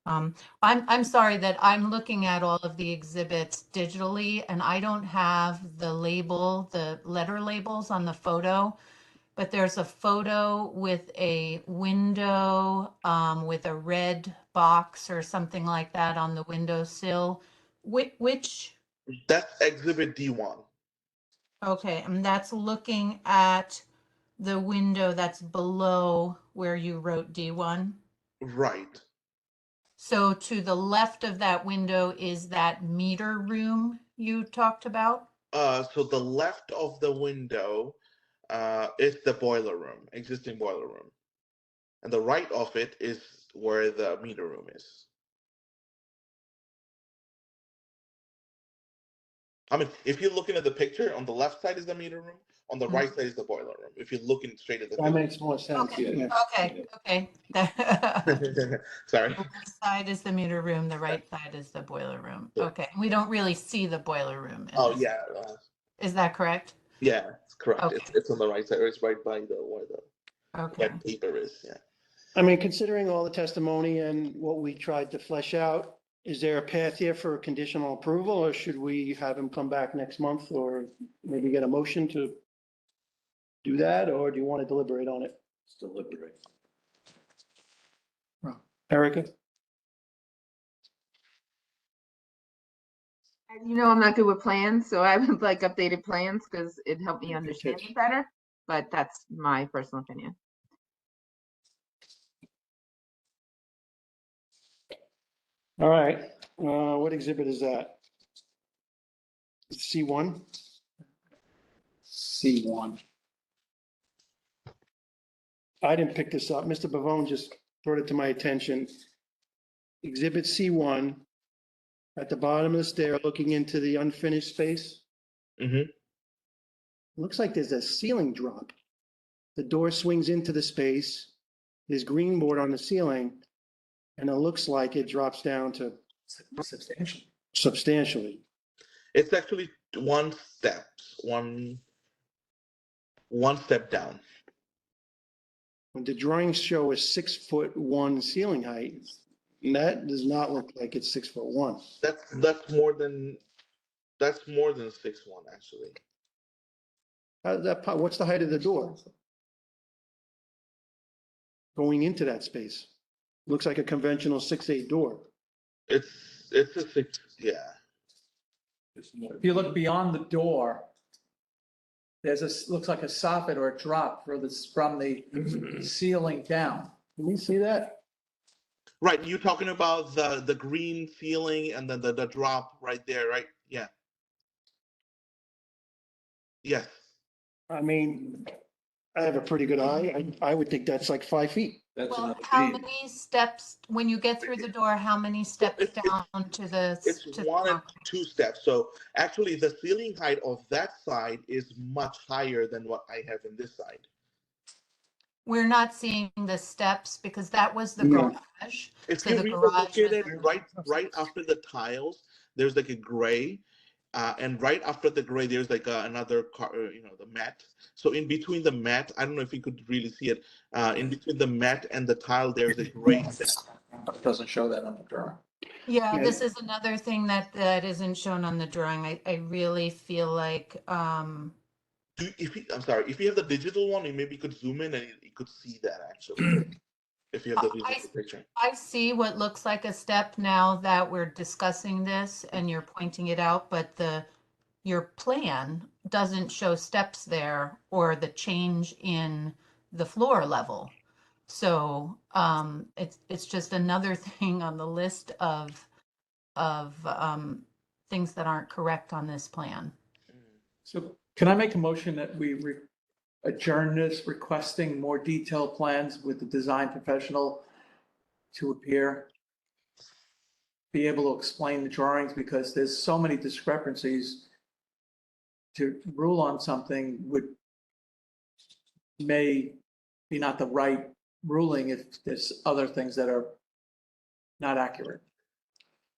I'm sorry that I'm looking at all of the exhibits digitally and I don't have the letter labels on the photo, but there's a photo with a window, with a red box or something like that on the windowsill. Which That's Exhibit D1. Okay, and that's looking at the window that's below where you wrote D1. Right. So to the left of that window is that meter room you talked about? So the left of the window is the boiler room, existing boiler room, and the right of it is where the meter room is. I mean, if you're looking at the picture, on the left side is the meter room, on the right side is the boiler room. If you're looking straight at the That makes more sense. Okay. Yeah. Okay. picture. Sorry. The left side is the meter room, the right side is the boiler room. Yeah. Okay, we don't really see the boiler room in Oh, this. yeah. Is that correct? Yeah, it's correct. Okay. It's on the right side, or it's right by the where the Okay. wet paper is. Yeah. I mean, considering all the testimony and what we tried to flesh out, is there a path here for conditional approval, or should we have him come back next month, or maybe get a motion to do that, or do you want to deliberate on it? Deliberate. Erica? You know, I'm not good with plans, so I would like updated plans because it helped me Good understand catch. it better, but that's my personal opinion. All right, what exhibit is that? C1? C1. I didn't pick this up. Mr. Bavone just brought it to my attention. Exhibit C1, at the bottom of the stair, looking into the unfinished space. Mm-hmm. Looks like there's a ceiling drop. The door swings into the space. There's green board on the ceiling, and it looks like it drops down to Substantial. substantially. It's actually one step down. The drawings show a 6'1" ceiling height. And that does not look like it's 6'1". That's more than 6'1" actually. What's the height of the door? Going into that space. Looks like a conventional 6'8" door. It's a 6. Yeah. If you look beyond the door, there's looks like a soffit or a drop from the ceiling down. Can you see that? Right. You're talking about the green ceiling and then the drop right there, right? Yeah. Yes. I mean, I have a pretty good eye. I would think that's like 5 feet. That's Well, another how beam. many steps, when you get through the door, how many steps it's- down to the? It's to the 1 and concrete? 2 steps. So actually, the ceiling height of that side is much higher than what I have in this side. We're not seeing the steps because that was the No. garage. If So you the read garage look at was- it right after the tiles, there's like a gray, and right after the gray, there's like another the mat. So in between the mat, I don't know if you could really see it. In between the mat and the tile, there's a gray step. It doesn't show that on the drawing. Yeah, Yeah. this is another thing that isn't shown on the drawing. I really feel like, I'm sorry, if you have the digital one, you maybe could zoom in and you could see that actually. If you have the digital picture. I see what looks like a step now that we're discussing this and you're pointing it out, but your plan doesn't show steps there or the change in the floor level. So it's just another thing on the list of things that aren't correct on this plan. So can I make a motion that we adjourn this requesting more detailed plans with the design professional to appear? Be able to explain the drawings because there's so many discrepancies. To rule on something may be not the right ruling if there's other things that are not accurate.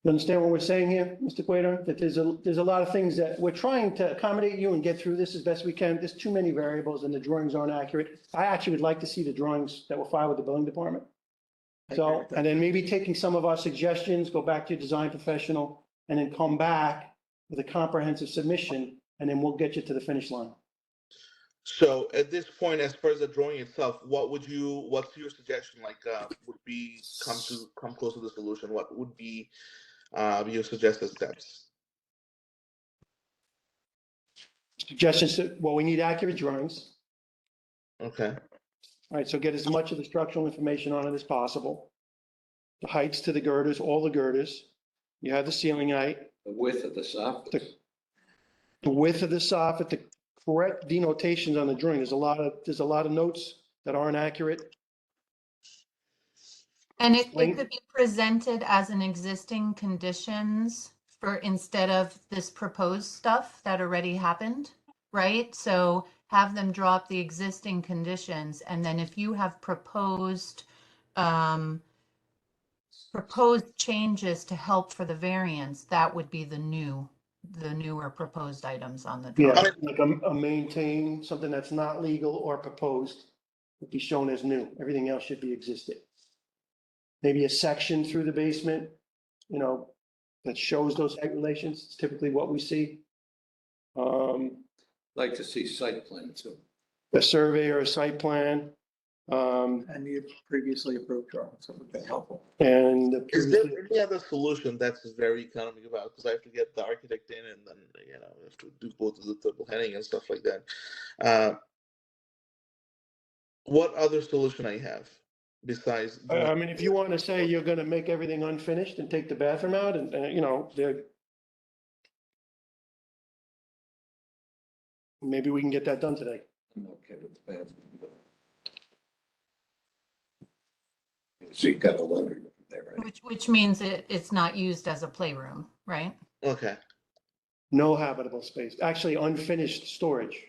You understand what we're saying here, Mr. Cueto? That there's a lot of things that we're trying to accommodate you and get through this as best we can. There's too many variables and the drawings aren't accurate. I actually would like to see the drawings that were filed with the building department. I agree So, with that. and then maybe taking some of our suggestions, go back to your design professional, and then come back with a comprehensive submission, and then we'll get you to the finish line. So at this point, as far as the drawing itself, what's your suggestion? Like, would be come close to the solution? What would be your suggested steps? Suggestions, well, we need accurate drawings. Okay. All right, so get as much of the structural information on it as possible. The heights to the girders, all the girders. You have the ceiling height, The width of the soffit. the width of the soffit, the correct denotations on the drawing. There's a lot of notes that aren't accurate. And it Explain- could be presented as an existing conditions for instead of this proposed stuff that already happened, right? So have them drop the existing conditions, and then if you have proposed changes to help for the variance, that would be the newer proposed items on the Yeah, drawing. like a maintain, something that's not legal or proposed would be shown as new. Everything else should be existing. Maybe a section through the basement, you know, that shows those height relations. It's typically what we see. Like to see site plan too. A survey or a site plan, And you previously approved drawings, so it would be helpful. and the Is there previously- any other solution that's very economic about? Because I have to get the architect in and then, you know, I have to do both of the double heading and stuff like that. What other solution I have besides? I mean, if you want to say you're going to make everything unfinished and take the bathroom out and, you know, maybe we can get that done today. I'm okay with the bathroom. So you got a letter there, right? Which means it's not used as a playroom, right? Okay, No habitable space, actually unfinished storage.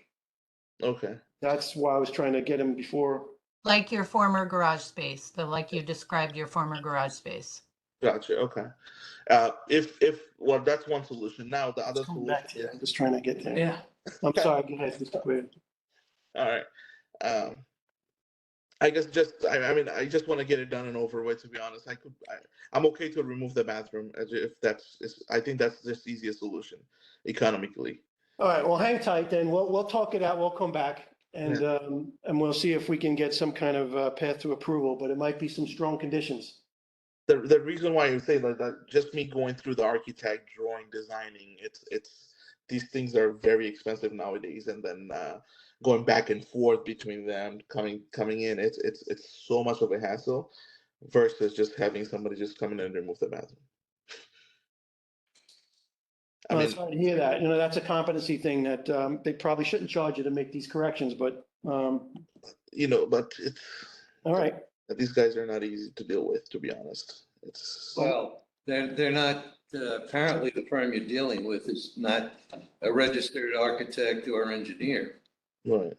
okay, That's why I was trying to get him before. Like your former garage space, like you described your former garage space. gotcha, okay. Well, that's one solution. Now, the other Come solution back to you. is, I'm just trying to get there. Yeah. I'm sorry, go ahead, Mr. Quinn. all right. I guess I mean, I just want to get it done and over with, to be honest. I'm okay to remove the bathroom if I think that's the easiest solution economically. All right, well, hang tight then. We'll talk it out. We'll come back and we'll see if we can get some kind of path to approval, but it might be some strong conditions. The reason why you say that, just me going through the architect drawing, designing, it's these things are very expensive nowadays, and then going back and forth between them, coming in, it's so much of a hassle versus just having somebody just come in and remove the bathroom. I Well, mean, it's hard to hear that. You know, that's a competency thing that they probably shouldn't charge you to make these corrections, but all you know, but it's right. these guys are not easy to deal with, to be honest. It's Well, they're not, apparently the firm you're dealing with is not a registered architect or engineer. right.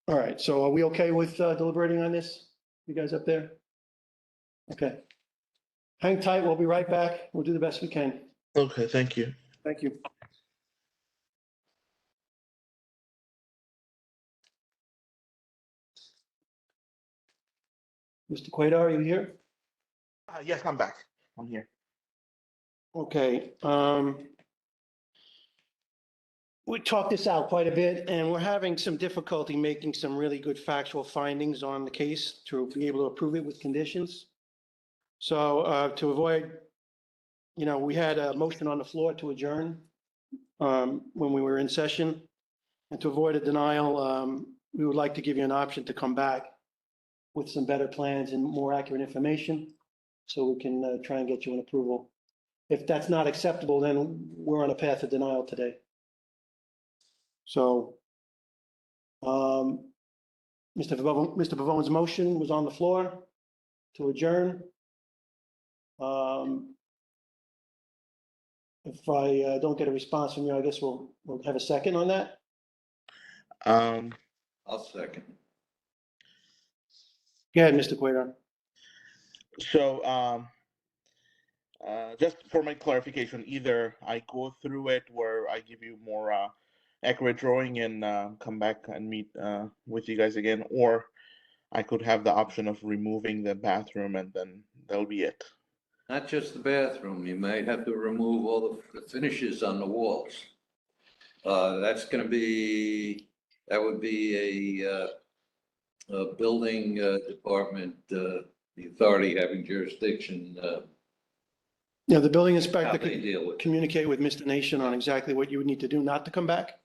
All right, so are we okay with deliberating on this? You guys up there? Okay. Hang tight, we'll be right back. We'll do the best we can. Okay, thank you. Thank you. Mr. Cueto, are you here? Yes, I'm back. I'm here. Okay, we talked this out quite a bit, and we're having some difficulty making some really good factual findings on the case to be able to approve it with conditions. So to avoid, you know, we had a motion on the floor to adjourn when we were in session. And to avoid a denial, we would like to give you an option to come back with some better plans and more accurate information, so we can try and get you an approval. If that's not acceptable, then we're on a path to denial today. So, Mr. Pavone's motion was on the floor to adjourn. If I don't get a response from you, I guess we'll have a second on that. I'll second. Go ahead, Mr. Cueto. So, just for my clarification, either I go through it where I give you more accurate drawing and come back and meet with you guys again, or I could have the option of removing the bathroom and then that'll be it. Not just the bathroom, you might have to remove all the finishes on the walls. That's gonna be, that would be a building department, the authority having jurisdiction, Yeah, the building how inspector they could deal with it. communicate with Mr. Nation on exactly what you would need to do not to come back.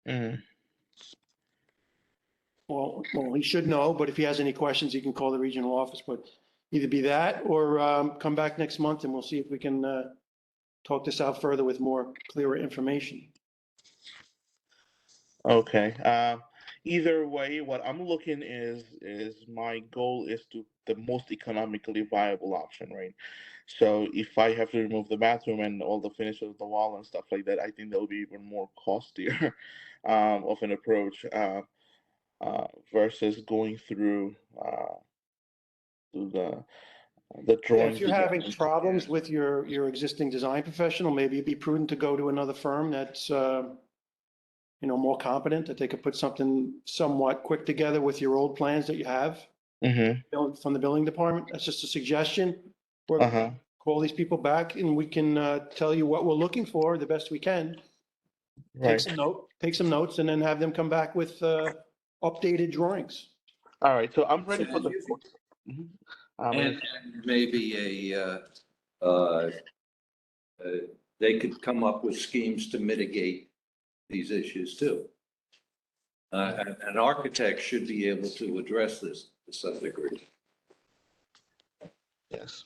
Mhm. Well, he should know, but if he has any questions, he can call the regional office, but either be that or come back next month and we'll see if we can talk this out further with more clearer information. Okay. either way, what I'm looking is my goal is to the most economically viable option, right? So if I have to remove the bathroom and all the finishes of the wall and stuff like that, I think that will be even more costlier of an approach versus going through the Yeah, if drawings you're again. having problems with your existing design professional, maybe it'd be prudent to go to another firm that's, more competent, that they could put something somewhat quick together with your old plans that you have from the building department. That's just a suggestion. Or Uh-huh. call these people back and we can tell you what we're looking for the best we can. Right. Take some notes and then have them come back with updated drawings. All right. So I'm ready for the. Mhm. And maybe they could come up with schemes to mitigate these issues too. An architect should be able to address this to some degree. Yes.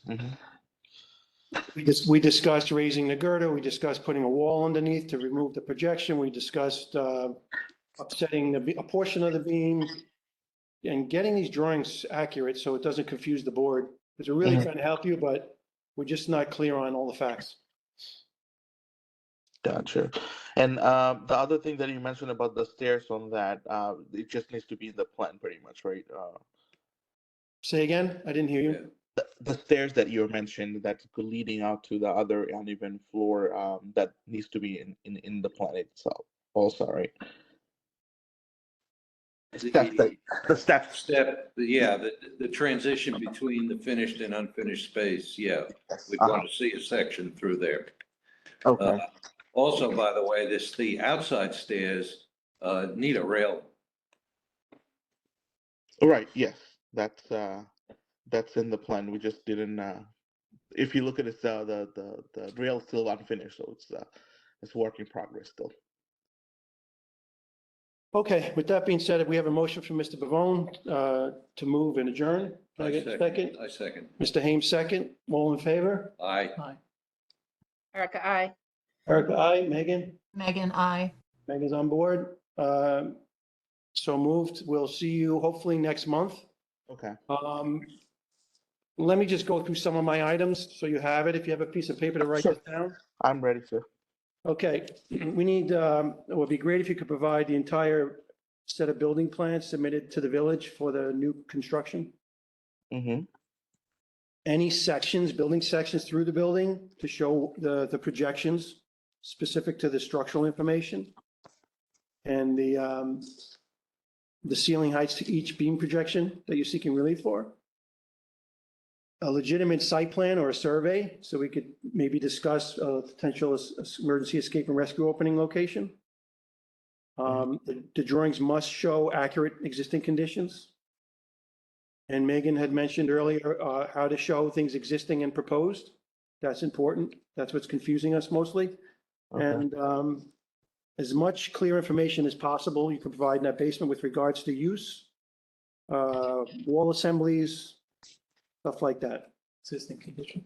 We discussed raising the girder. We discussed putting a wall underneath to remove the projection. We discussed upsetting a portion of the beam and getting these drawings accurate so it doesn't confuse the board. Because we're really Mhm. trying to help you, but we're just not clear on all the facts. Gotcha. And the other thing that you mentioned about the stairs on that, it just needs to be in the plan pretty much, right? Say again? I didn't hear you. The stairs that you mentioned that's leading out to the other uneven floor, that needs to be in the plan itself also, right? The steps. The transition between the finished and unfinished space, yeah. We'd Uh-huh. want to see a section through there. Okay. Also, by the way, the outside stairs need a rail. Right. Yes. That's in the plan. We just didn't. If you look at it, the rail's still unfinished, so it's work in progress still. Okay, with that being said, we have a motion from Mr. Pavone to move and adjourn. Can I get a second? I second. Mr. Hames, second. All in favor? Aye. Erica, I. Erica, aye. Megan? Megan, I. Megan's on board. So moved. We'll see you hopefully next month. Okay. Let me just go through some of my items so you have it. If you have a piece of paper to write Sure. this down. I'm ready, sir. Okay, we need, it would be great if you could provide the entire set of building plans submitted to the village for the new construction. Mm-hmm. Any sections, building sections through the building to show the projections specific to the structural information. And the ceiling heights to each beam projection that you're seeking relief for. A legitimate site plan or a survey, so we could maybe discuss a potential emergency escape and rescue opening location. The drawings must show accurate existing conditions. And Megan had mentioned earlier how to show things existing and proposed. That's important. That's what's confusing us mostly. Okay. And as much clear information as possible, you can provide in that basement with regards to use, wall assemblies, stuff like that.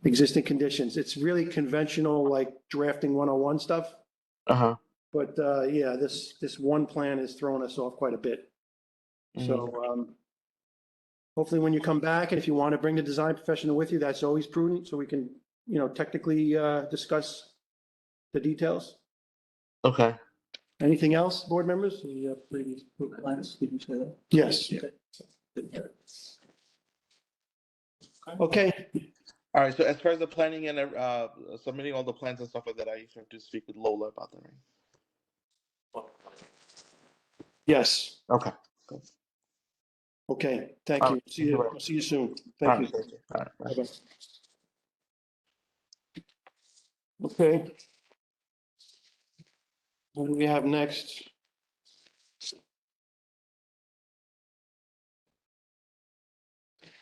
Existing conditions. It's really conventional, like drafting 101 stuff. Uh-huh. But yeah, this one plan is throwing us off quite a bit. So hopefully when you come back, and if you want to bring the design professional with you, that's always prudent, so we can, technically discuss the details. Okay. Anything else, board members? Previous plans, did you say that? Yes. Okay. All right. So as far as the planning and submitting all the plans and stuff like that, I have to speak with Lola about that, right? Yes. Okay. Okay. Thank you. See you. I'll see you soon. Thank you. All right. Bye. Bye-bye. Okay. What do we have next?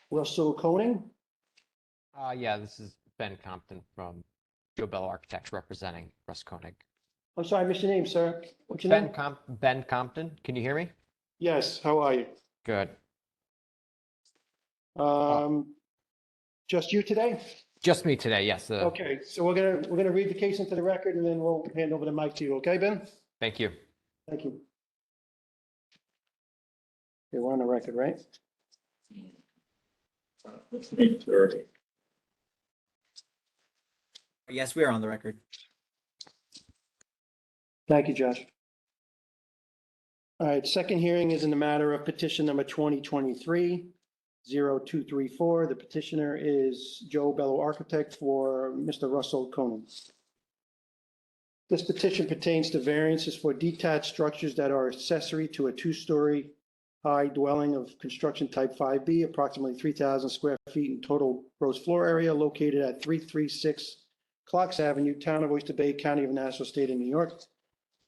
Russell Koning? Yeah, this is Ben Compton from Joe Bell Architects representing Russ Koenig. I'm sorry, I missed your name, sir. What's your name? Ben Compton, can you hear me? Yes, how are you? Good. Just you today? Just me today, yes. Okay, so we're gonna read the case into the record and then we'll hand over the mic to you, okay, Ben? Thank you. Thank you. we're on the record, right? Yes, we are on the record. Thank you, Josh. All right, second hearing is in the matter of petition number 2023-0234. The petitioner is Joe Bello Architect for Mr. Russell Conan. This petition pertains to variances for detached structures that are accessory to a two-story high dwelling of construction type 5B, approximately 3,000 square feet in total gross floor area, located at 336 Clarks Avenue, Town of Oyster Bay, County of Nassau, State of New York.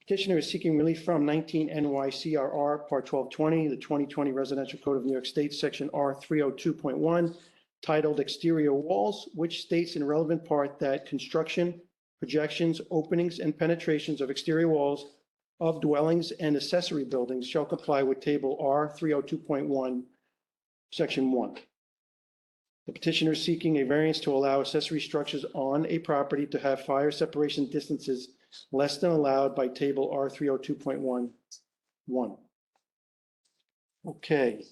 Petitioner is seeking relief from 19 NYCRR Part 1220, the 2020 Residential Code of New York State, Section R302.1, titled Exterior Walls, which states in relevant part that construction, projections, openings, and penetrations of exterior walls of dwellings and accessory buildings shall comply with Table R302.1, Section 1. The petitioner is seeking a variance to allow accessory structures on a property to have fire separation distances less than allowed by Table R302.1.1. Okay.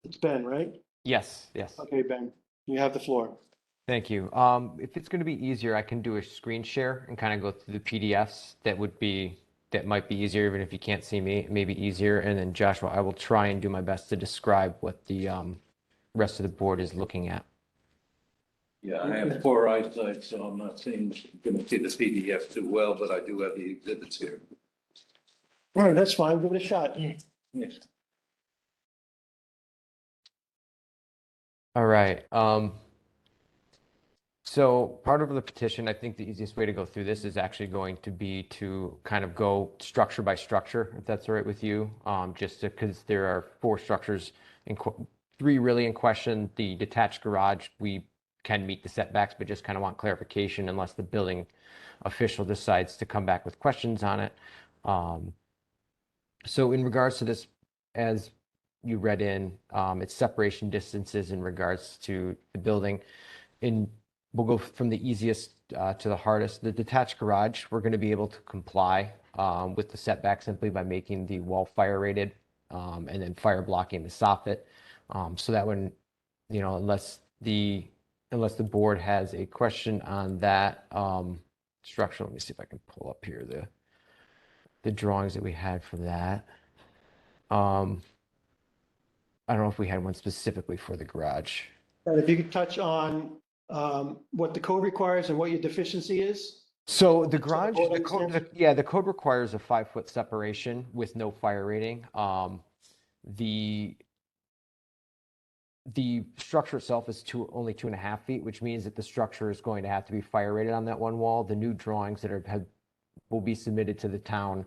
It's Ben, right? Yes, yes. Okay, Ben, you have the floor. Thank you. If it's going to be easier, I can do a screen share and kind of go through the PDFs. That might be easier, even if you can't see me. It may be easier. And then Joshua, I will try and do my best to describe what the rest of the board is looking at. Yeah, I have poor eyesight, so I'm not seeing, going to see the PDF too well, but I do have the exhibits here. All right, that's fine. Give it a shot. Yes. All right. So part of the petition, I think the easiest way to go through this is actually going to be to kind of go structure by structure, if that's all right with you. Just because there are four structures, three really in question. The detached garage, we can meet the setbacks, but just kind of want clarification unless the building official decides to come back with questions on it. So in regards to this, as you read in, it's separation distances in regards to the building. We'll go from the easiest to the hardest. The detached garage, we're going to be able to comply with the setback simply by making the wall fire rated and then fire blocking the soffit. So that when, unless the board has a question on that structure, let me see if I can pull up here the drawings that we had for that. I don't know if we had one specifically for the garage. And if you could touch on what the code requires and what your deficiency is? So the garage, board the code, understands? the code requires a 5-foot separation with no fire rating. The structure itself is only 2.5 feet, which means that the structure is going to have to be fire rated on that one wall. The new drawings that will be submitted to the town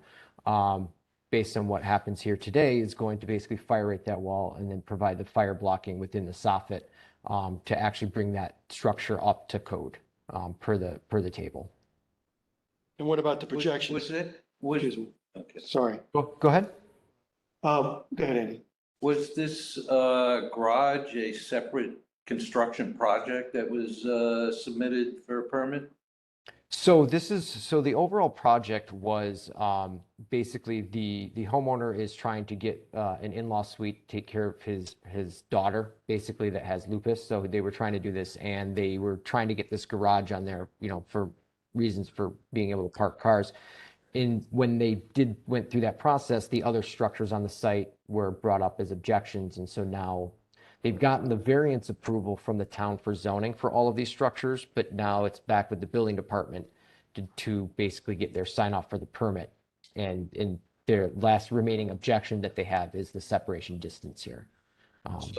based on what happens here today is going to basically fire rate that wall and then provide the fire blocking within the soffit to actually bring that structure up to code per the table. And what about the projection? Okay. Sorry. Go ahead. Go ahead, Andy. Was this garage a separate construction project that was submitted for a permit? So the overall project was basically the homeowner is trying to get an in-law suite, take care of his daughter, basically, that has lupus. So they were trying to do this, and they were trying to get this garage on there, for reasons for being able to park cars. When they went through that process, the other structures on the site were brought up as objections, and so now they've gotten the variance approval from the town for zoning for all of these structures, but now it's back with the building department to basically get their sign off for the permit. And their last remaining objection that they have is the separation distance here. So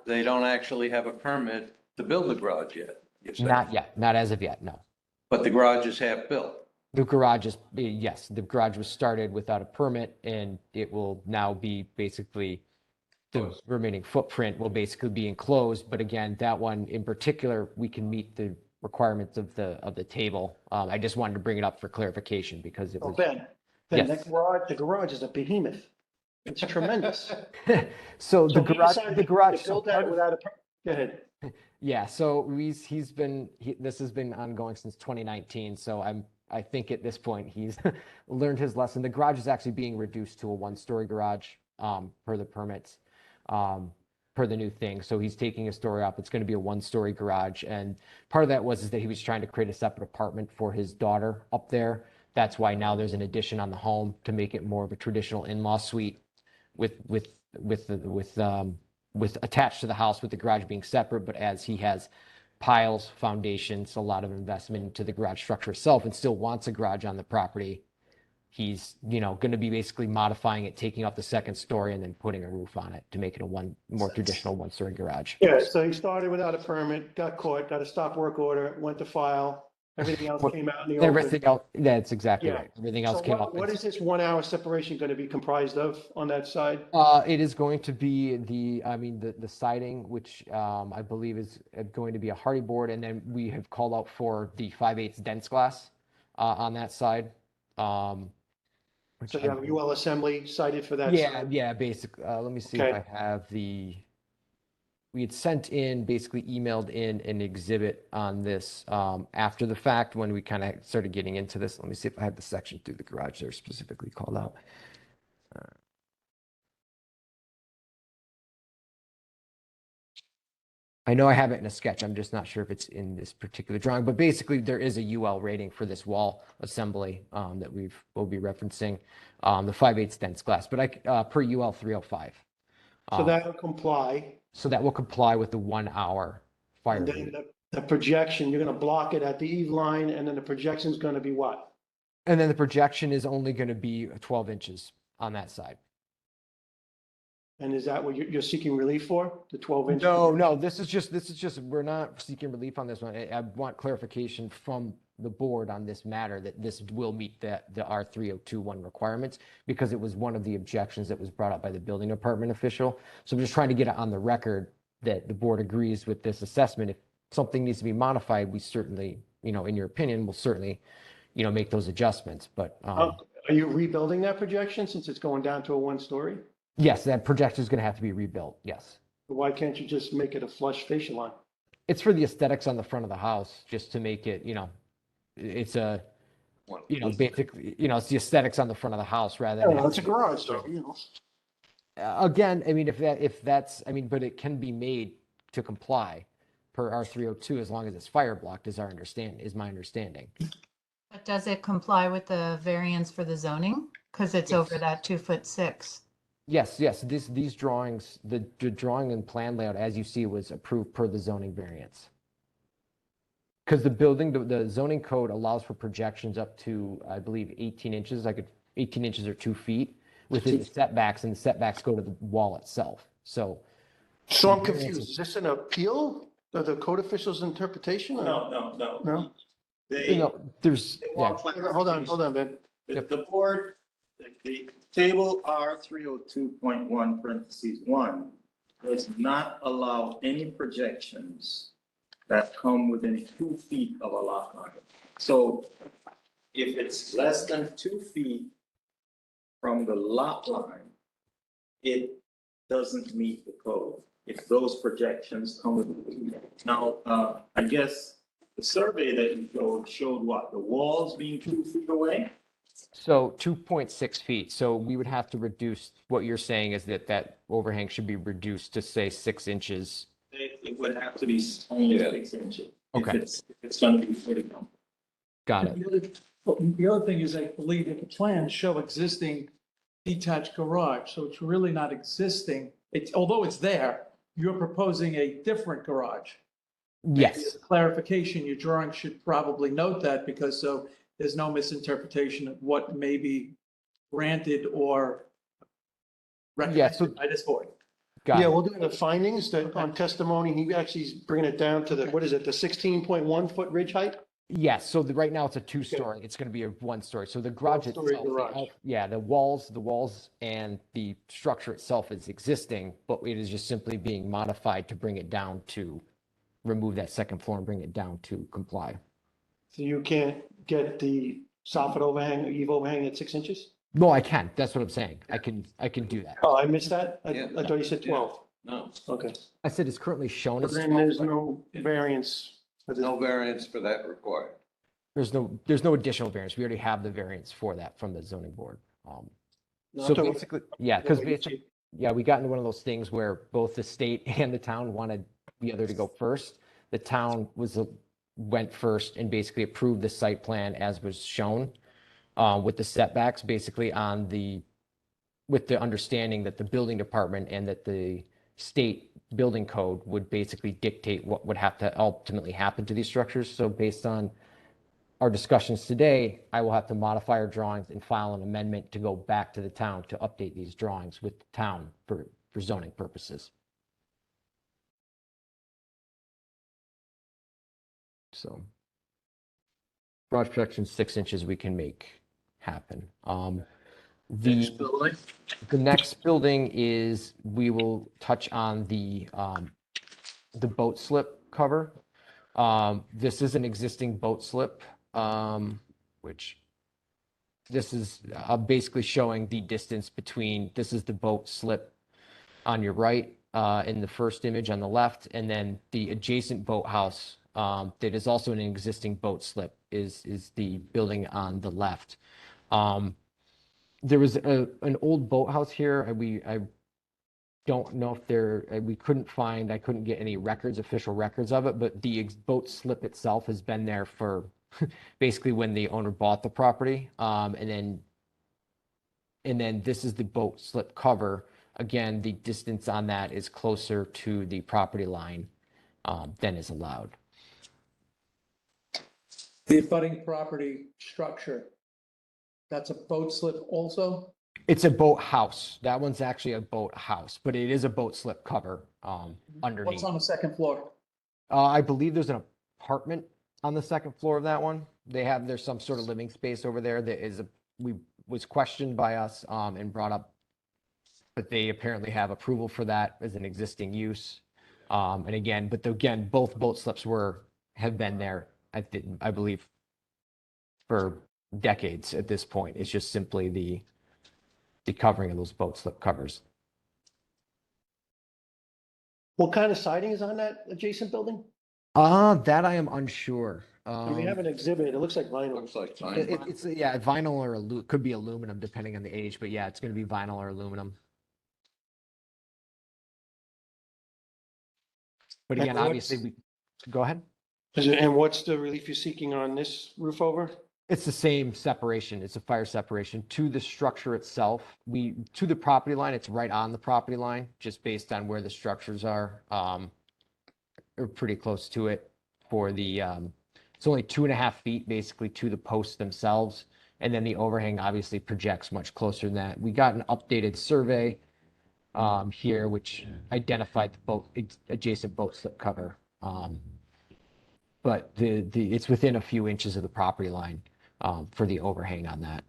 they don't actually have a permit to build the garage yet? you're saying? Not yet, not as of yet, no. But the garage is half built? The garage is, yes, the garage was started without a permit, and it will now be basically, the remaining footprint will basically be enclosed. But again, that one in particular, we can meet the requirements of the table. I just wanted to bring it up for clarification because it Oh, was. Ben, Yes. the garage is a behemoth. It's tremendous. So So the he garage, decided the garage. to so build part that of- without a, go ahead. Yeah, so this has been ongoing since 2019. So I think at this point he's learned his lesson. The garage is actually being reduced to a 1-story garage. per the permits, per the new thing. So he's taking a story up. It's going to be a 1-story garage. And part of that is that he was trying to create a separate apartment for his daughter up there. That's why now there's an addition on the home to make it more of a traditional in-law suite with attached to the house, with the garage being separate. But as he has piles, foundations, a lot of investment into the garage structure itself, and still wants a garage on the property, he's, going to be basically modifying it, taking out the 2nd story and then putting a roof on it to make it a more traditional 1-story garage. Yeah, so he started without a permit, got caught, got a stop work order, went to file, everything else came out in the open. Everything else, that's exactly Yeah. right. Everything else So came what- up. What is this 1 hour separation going to be comprised of on that side? It is going to be the siding, which I believe is going to be a hardy board, and then we have called out for the 5/8 dense glass on that side. Which So you have UL Assembly cited for that side? yeah, basically. Let me see Okay. if I have we had sent in, basically emailed in an exhibit on this after the fact when we kind of started getting into this. Let me see if I have the section through the garage there specifically called out. I know I have it in a sketch. I'm just not sure if it's in this particular drawing, but basically there is a UL rating for this wall assembly that we'll be referencing, the 5/8 dense glass, but per UL 305. So that'll comply. So that will comply with the 1 hour fire And rate. then the projection, you're going to block it at the eve line, and then the projection's going to be what? And then the projection is only going to be 12 inches on that side. And is that what you're seeking relief for, the 12-inch? No, this is just, we're not seeking relief on this one. I want clarification from the board on this matter that this will meet the R3021 requirements, because it was one of the objections that was brought up by the building department official. So I'm just trying to get it on the record that the board agrees with this assessment. If something needs to be modified, we certainly, in your opinion, will certainly, make those adjustments. But Are you rebuilding that projection since it's going down to a 1-story? yes, that projection is going to have to be rebuilt. Yes. Why can't you just make it a flush fascia line? It's for the aesthetics on the front of the house, just to make it, it's a, basically, it's the aesthetics on the front of the house rather than. It's a garage, so, Again, but it can be made to comply per R302 as long as it's fire blocked, is my understanding. But does it comply with the variance for the zoning? Because it's over that 2'6". Yes, these drawings, the drawing and plan layout, as you see, was approved per the zoning variance. Because the zoning code allows for projections up to, I believe, 18 inches, 18 inches or 2 feet within the setbacks, and the setbacks go to the wall itself. So I'm confused. Is this an appeal of the code official's interpretation? No. No? there's, yeah, Hold on, Ben. The board, the table R302.1 parentheses 1 does not allow any projections that come within 2 feet of a lot line. So if it's less than 2 feet from the lot line, it doesn't meet the code. If those projections come within. Now, I guess the survey that you showed what? The walls being 2 feet away? so 2.6 feet. So we would have to reduce, what you're saying is that overhang should be reduced to, say, 6 inches. It would have to be only 6 inches. Okay. If it's going to be 40. Got it. The other thing is, I believe that the plans show existing detached garage, so it's really not existing. Although it's there, you're proposing a different garage. Yes. Clarification, your drawing should probably note that, because so there's no misinterpretation of what may be granted or Yeah, so- recommended by this board. Got Yeah, it. we'll do the findings that on testimony, he actually is bringing it down to the 16.1 foot ridge height? Yes, so right now it's a 2-story. It's going to be a 1-story. So the garage One-story itself, garage. the walls and the structure itself is existing, but it is just simply being modified to bring it down to remove that 2nd floor and bring it down to comply. So you can't get the soffit overhang, eve overhang at 6 inches? No, I can. That's what I'm saying. I can do that. Oh, I missed that? Yeah. I thought you said 12. No, Okay. I said it's currently shown But as then 12, there's but no variance for this. no variance for that required. there's no additional variance. We already have the variance for that from the zoning board. No, So I'm talking- basically, yeah, because What we see. yeah, we got into one of those things where both the state and the town wanted the other to go first. The town went first and basically approved the site plan as was shown, with the setbacks basically with the understanding that the building department and that the state building code would basically dictate what would have to ultimately happen to these structures. So based on our discussions today, I will have to modify our drawings and file an amendment to go back to the town to update these drawings with the town for zoning purposes. So garage protection 6 inches we can make happen. Next building? The next building is, we will touch on the boat slip cover. This is an existing boat slip, which this is basically showing the distance between, this is the boat slip on your right, in the first image on the left, and then the adjacent boathouse that is also an existing boat slip is the building on the left. There was an old boathouse here. I don't know if I couldn't get any official records of it, but the boat slip itself has been there for basically when the owner bought the property. And then this is the boat slip cover. Again, the distance on that is closer to the property line than is allowed. The abutting property structure, that's a boat slip also? It's a boat house. That one's actually a boat house, but it is a boat slip cover underneath. What's on the second floor? I believe there's an apartment on the second floor of that one. There's some sort of living space over there that was questioned by us and brought up, but they apparently have approval for that as an existing use. And again, both boat slips have been there, I believe, for decades at this point. It's just simply the covering of those boat slip covers. What kind of siding is on that adjacent building? That I am unsure. We have an exhibit. It looks like vinyl. Looks like fine. It's yeah, vinyl or could be aluminum depending on the age, but yeah, it's going to be vinyl or aluminum. But again, And obviously, go ahead. And what's the relief you're seeking on this roof over? It's the same separation. It's a fire separation to the structure itself. To the property line, it's right on the property line, just based on where the structures are. Or pretty close to it for it's only 2.5 feet basically to the posts themselves. And then the overhang obviously projects much closer than that. We got an updated survey here, which identified the adjacent boat slip cover. But it's within a few inches of the property line for the overhang on that.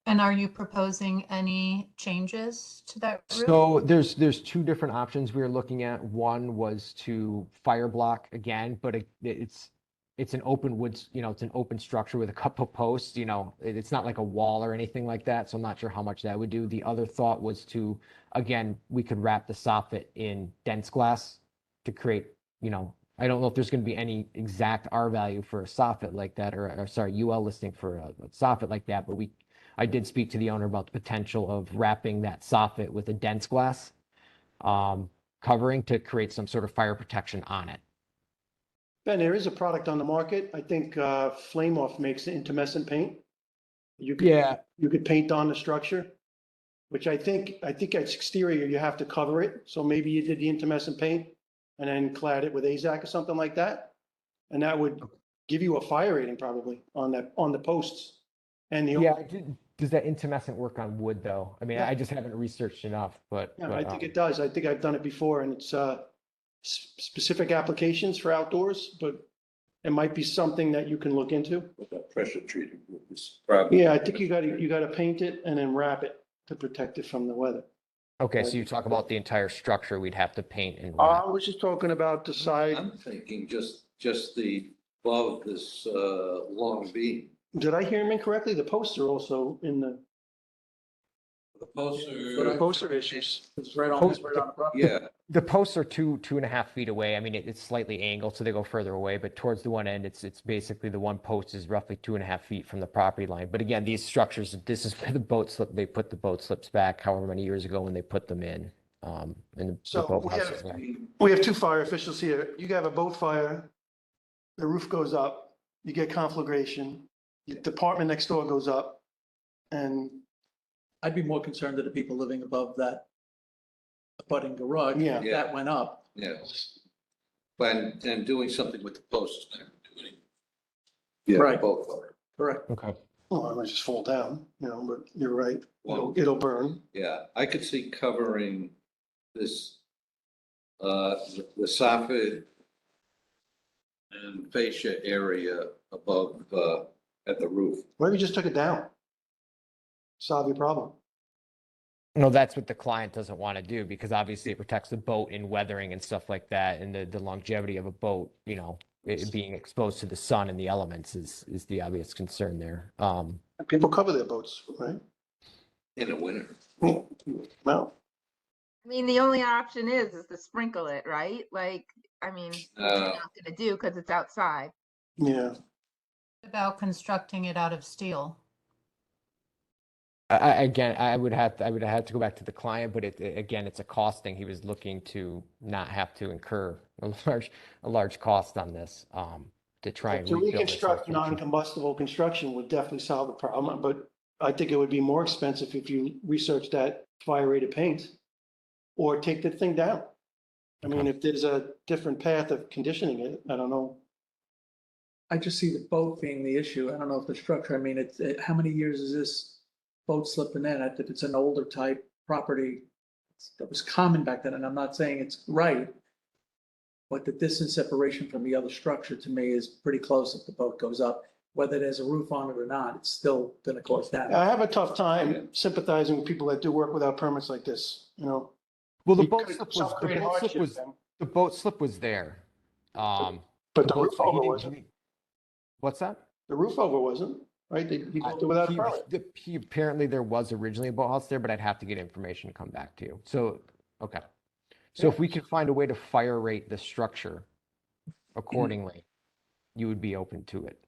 And are you proposing any changes to that roof? So there's two different options we were looking at. One was to fire block again, but it's an open woods, it's an open structure with a couple posts, it's not like a wall or anything like that. So I'm not sure how much that would do. The other thought was we could wrap the soffit in dense glass to create, I don't know if there's going to be any exact R value for a soffit like that, or sorry, UL listing for a soffit like that, but I did speak to the owner about the potential of wrapping that soffit with a dense glass covering to create some sort of fire protection on it. Ben, there is a product on the market. I think Flame Off makes the intumescent paint. You could paint on the structure, which I think at exterior, you have to cover it. So maybe you did the intumescent paint and then clad it with AZAC or something like that. And that would give you a fire rating probably on the posts. And Does that intumescent work on wood though? I mean, Yeah. I just haven't researched enough, but. Yeah, I think it does. I think I've done it before, and it's specific applications for outdoors, but it might be something that you can look into. With that pressure treated wood is probably. Yeah, I think you gotta paint it and then wrap it to protect it from the weather. Okay, so you talk about the entire structure, we'd have to paint and I wrap. was just talking about the side. I'm thinking just the above this long beam. Did I hear him incorrectly? The posts are also in the, The posts The posts are issues. It's right on, it's right on the property. yeah, The posts are 2.5 feet away. I mean, it's slightly angled, so they go further away, but towards the one end, it's basically the one post is roughly 2.5 feet from the property line. But again, these structures, this is where the boat slip, they put the boat slips back however many years ago when they put them in. And the So boat we house have- is there. We have two fire officials here. You have a boat fire, the roof goes up, you get conflagration, the apartment next door goes up, and I'd be more concerned that the people living above that abutting garage, Yeah. if that went up. yeah. But, and doing something with the posts. not doing it. Yeah, Right. both of them. Correct. Okay. well, it might just fall down, but you're right. Well- It'll burn. Yeah, I could see covering this, the soffit and fascia area above, at the roof. Why don't you just took it down? Solve your problem. No, that's what the client doesn't want to do because obviously it protects the boat in weathering and stuff like that. And the longevity of a boat, it being exposed to the sun and the elements is the obvious concern there. People cover their boats, right? In the winter. Well, I mean, the only option is to sprinkle it, right? Like, I mean, which we're not gonna do because it's outside. yeah. About constructing it out of steel. Again, I would have to go back to the client, but again, it's a cost thing. He was looking to not have to incur a large cost on this, to try and To rebuild this reconstruct structure. non-combustible construction would definitely solve the problem, but I think it would be more expensive if you research that fire-rated paint or take the thing down. I mean, if there's a different path of conditioning it, I don't know. I just see the boat being the issue. I don't know if the structure, I mean, how many years is this boat slipping in? If it's an older type property, that was common back then, and I'm not saying it's right. But the distance separation from the other structure to me is pretty close if the boat goes up. Whether there's a roof on it or not, it's still gonna cause damage. I have a tough time sympathizing with people that do work without permits like this, Well, the You boat could slip self-create hardship then. the boat slip was there. But the the boat roof slip- he over didn't- wasn't. What's that? The roof over wasn't, right? He built it without a permit. Apparently there was originally a boathouse there, but I'd have to get information to come back to you. So, okay. So if we can find a way to fire rate the structure accordingly, you would be open to it.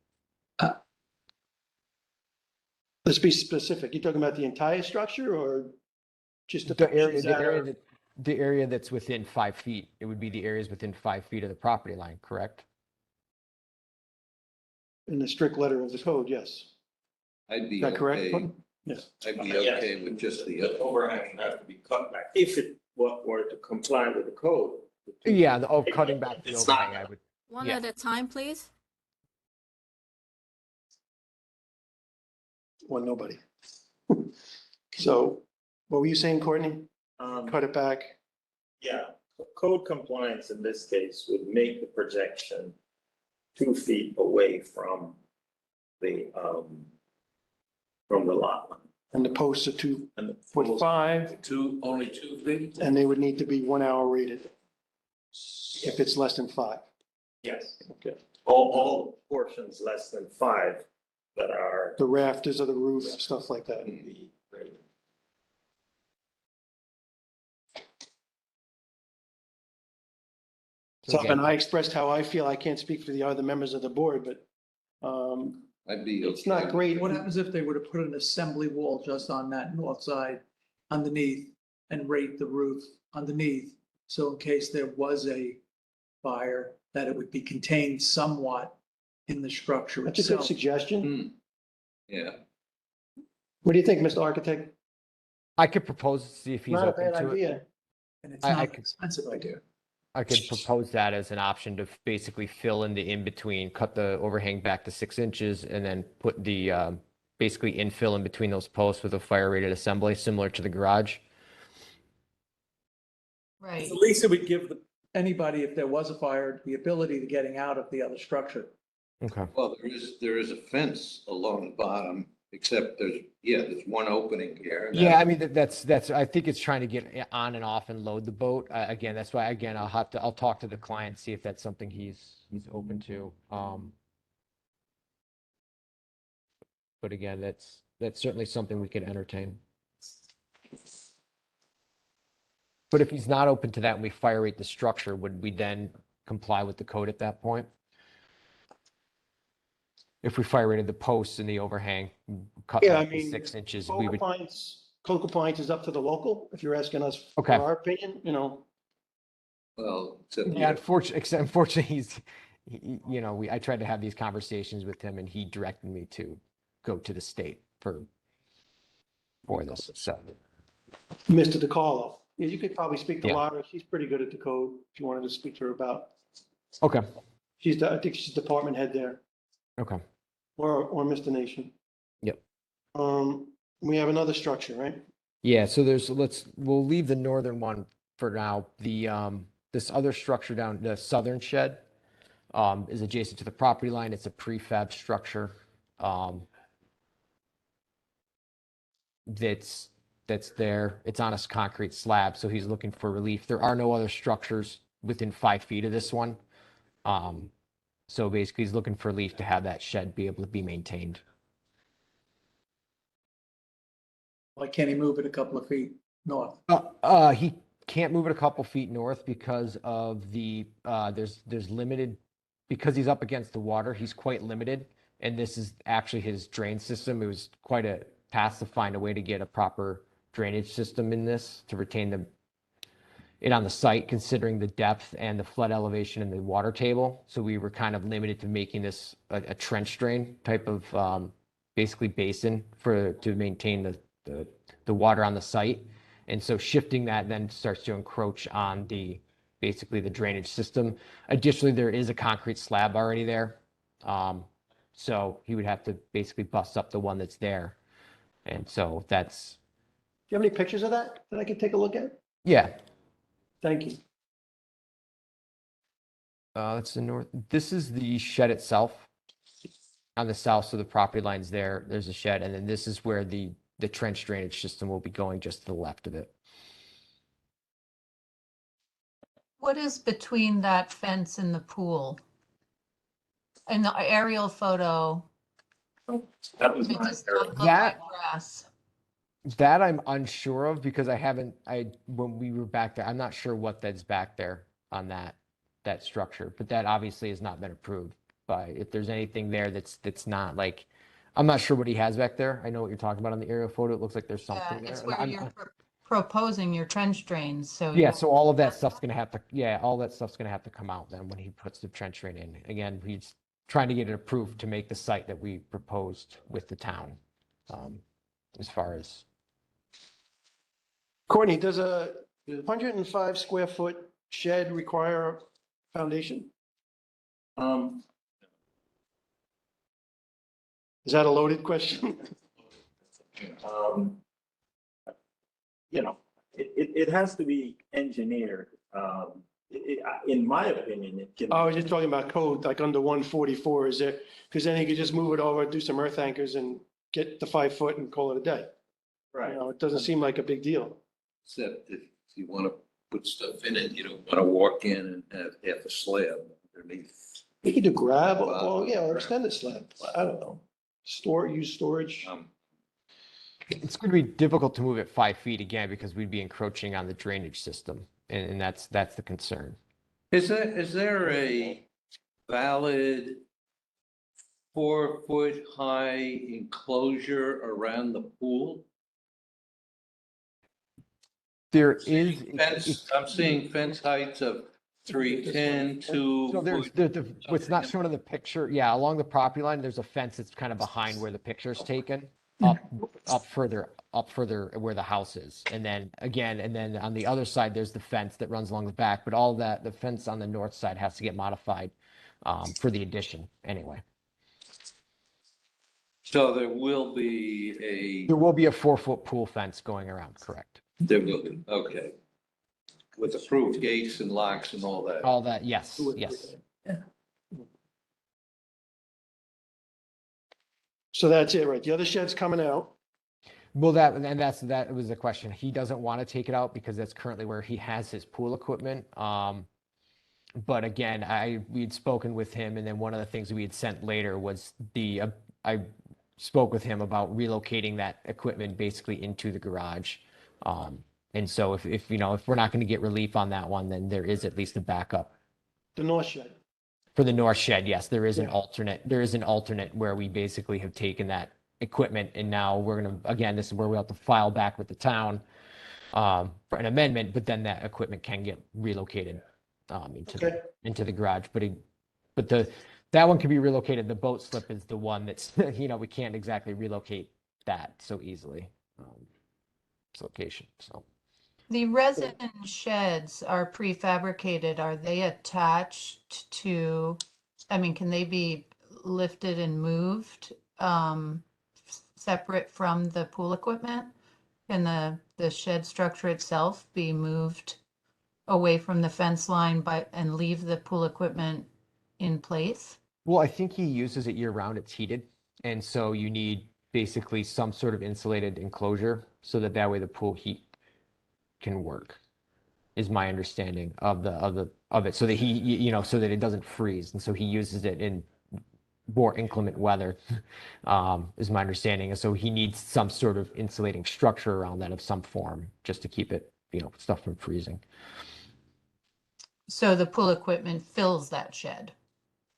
Let's be specific. You talking about the entire structure or just the? The area, portions that are- the area that's within 5 feet, it would be the areas within 5 feet of the property line, correct? In the strict letter of the code, yes. I'd be Is that correct? okay, Gordon? Yes. I'd be Yes. okay with just the, The overhang has to be cut back if it were to comply with the code. Yeah, cutting back the It's not- overhang, I would. One Yeah. at a time, please. Well, nobody. So what were you saying, Courtney? Cut it back? Yeah, code compliance in this case would make the projection 2 feet away from the lot line. And the posts are 2 And the foot 5, only 2 feet? and they would need to be 1 hour rated if it's less than 5. Yes, Okay. all portions less than 5 that are. The rafters of the roof, stuff like that. So, again, and I expressed how I feel. I can't speak for the other members of the board, but I'd be. it's okay not with- great. What happens if they were to put an assembly wall just on that north side underneath and rate the roof underneath? So in case there was a fire, that it would be contained somewhat in the structure That's a good itself. suggestion. Yeah, What do you think, Mr. Architect? I could propose, see if he's Not a open bad to it. idea. And it's I not an could- expensive idea. I could propose that as an option to basically fill in the in-between, cut the overhang back to 6 inches and then put the, basically infill in between those posts with a fire rated assembly, similar to the garage. Right. At least it would give anybody, if there was a fire, the ability to getting out of the other structure. Okay. well, there is a fence along the bottom, except there's one opening here. and Yeah, I mean, that's, I think it's trying to get on and off and load the boat. Again, that's why, again, I'll talk to the client, see if that's something he's open to. But again, that's certainly something we could entertain. But if he's not open to that and we fire rate the structure, would we then comply with the code at that point? If we fire rated the posts and the overhang, cut Yeah, I back to mean, 6 inches, Code we would, compliance is up to the local, if you're asking us for Okay. our opinion, you know. Well, except yeah, unfortunately, I tried to have these conversations with him and he directed me to go to the state for this, so. Mr. DiCarlo. Yeah, you could probably speak to Yeah. Laura. She's pretty good at the code if you wanted to speak to her about. Okay, I think she's department head there, okay. or Mr. Nation. Yep. We have another structure, right? Yeah, so we'll leave the northern one for now. This other structure down, the southern shed, is adjacent to the property line. It's a prefab structure. That's there. It's on a concrete slab, so he's looking for relief. There are no other structures within 5 feet of this one. So basically he's looking for relief to have that shed be able to be maintained. Why can't he move it a couple of feet north? He can't move it a couple feet north because of there's limited, because he's up against the water, he's quite limited. And this is actually his drain system. It was quite a task to find a way to get a proper drainage system in this to retain it on the site, considering the depth and the flood elevation in the water table. So we were kind of limited to making this a trench drain type of basically basin to maintain the water on the site. And so shifting that then starts to encroach on basically the drainage system. Additionally, there is a concrete slab already there. So he would have to basically bust up the one that's there. And so that's, Do you have any pictures of that I could take a look at? yeah. Thank you. That's the north. This is the shed itself on the south. So the property line's there. There's a shed. And then this is where the trench drainage system will be going just to the left of it. What is between that fence and the pool? In the aerial photo, That was it my does not look That- like grass. That I'm unsure of because when we were back there, I'm not sure what that's back there on that structure, but that obviously has not been approved if there's anything there that's not like, I'm not sure what he has back there. I know what you're talking about on the aerial photo. It looks like there's Yeah, something there. it's And where I'm- you're proposing your trench drains, so. Yeah, so all of that stuff's gonna have to, all that stuff's gonna have to come out then when he puts the trench drain in. Again, he's trying to get it approved to make the site that we proposed with the town. As far as, Courtney, does a 105 square foot shed require a foundation? Is that a loaded question? You know, it has to be engineered. In my opinion, it can. I was just talking about code, like under 144, is there, because then you could just move it over, do some earth anchors and get the 5 foot and call it a day. Right. You know, it doesn't seem like a big deal. Except if you want to put stuff in it, you don't want to walk in and have half a slab underneath. You could do grab, Wow. or extended slab, I don't know. Use storage. it's gonna be difficult to move it 5 feet again because we'd be encroaching on the drainage system. And that's the concern. Is there a valid 4-foot high enclosure around the pool? There is. Fence, I'm seeing fence heights of 310, 2. So there's what's not shown in the picture. Yeah, along the property line, there's a fence that's kind of behind where the picture's taken, up further where the house is. And then on the other side, there's the fence that runs along the back, but all that, the fence on the north side has to get modified for the addition anyway. So there will be There will be a 4-foot pool fence going around, correct? there will be, okay. With approved gates and locks and all that. All that, yes, yes. So that's it, right? The other shed's coming out. Well, that was the question. He doesn't want to take it out because that's currently where he has his pool equipment. But again, we had spoken with him, and then one of the things we had sent later was I spoke with him about relocating that equipment basically into the garage. And so if you know, if we're not going to get relief on that one, then there is at least a backup. The north shed. For the north shed, yes, there is an Yeah. alternate where we basically have taken that equipment and now we're gonna, again, this is where we have to file back with the town for an amendment, but then that equipment can get relocated Okay. into the garage. But that one can be relocated. The boat slip is the one that's, you know, we can't exactly relocate that so easily. Its location, so. The resin sheds are prefabricated. Are they attached to, I mean, can they be lifted and moved separate from the pool equipment? Can the shed structure itself be moved away from the fence line and leave the pool equipment in place? Well, I think he uses it year round. It's heated. And so you need basically some sort of insulated enclosure so that way the pool heat can work, is my understanding of it. So that you know, so that it doesn't freeze. And so he uses it in more inclement weather, is my understanding. And so he needs some sort of insulating structure around that of some form just to keep it, you know, stuff from freezing. So the pool equipment fills that shed?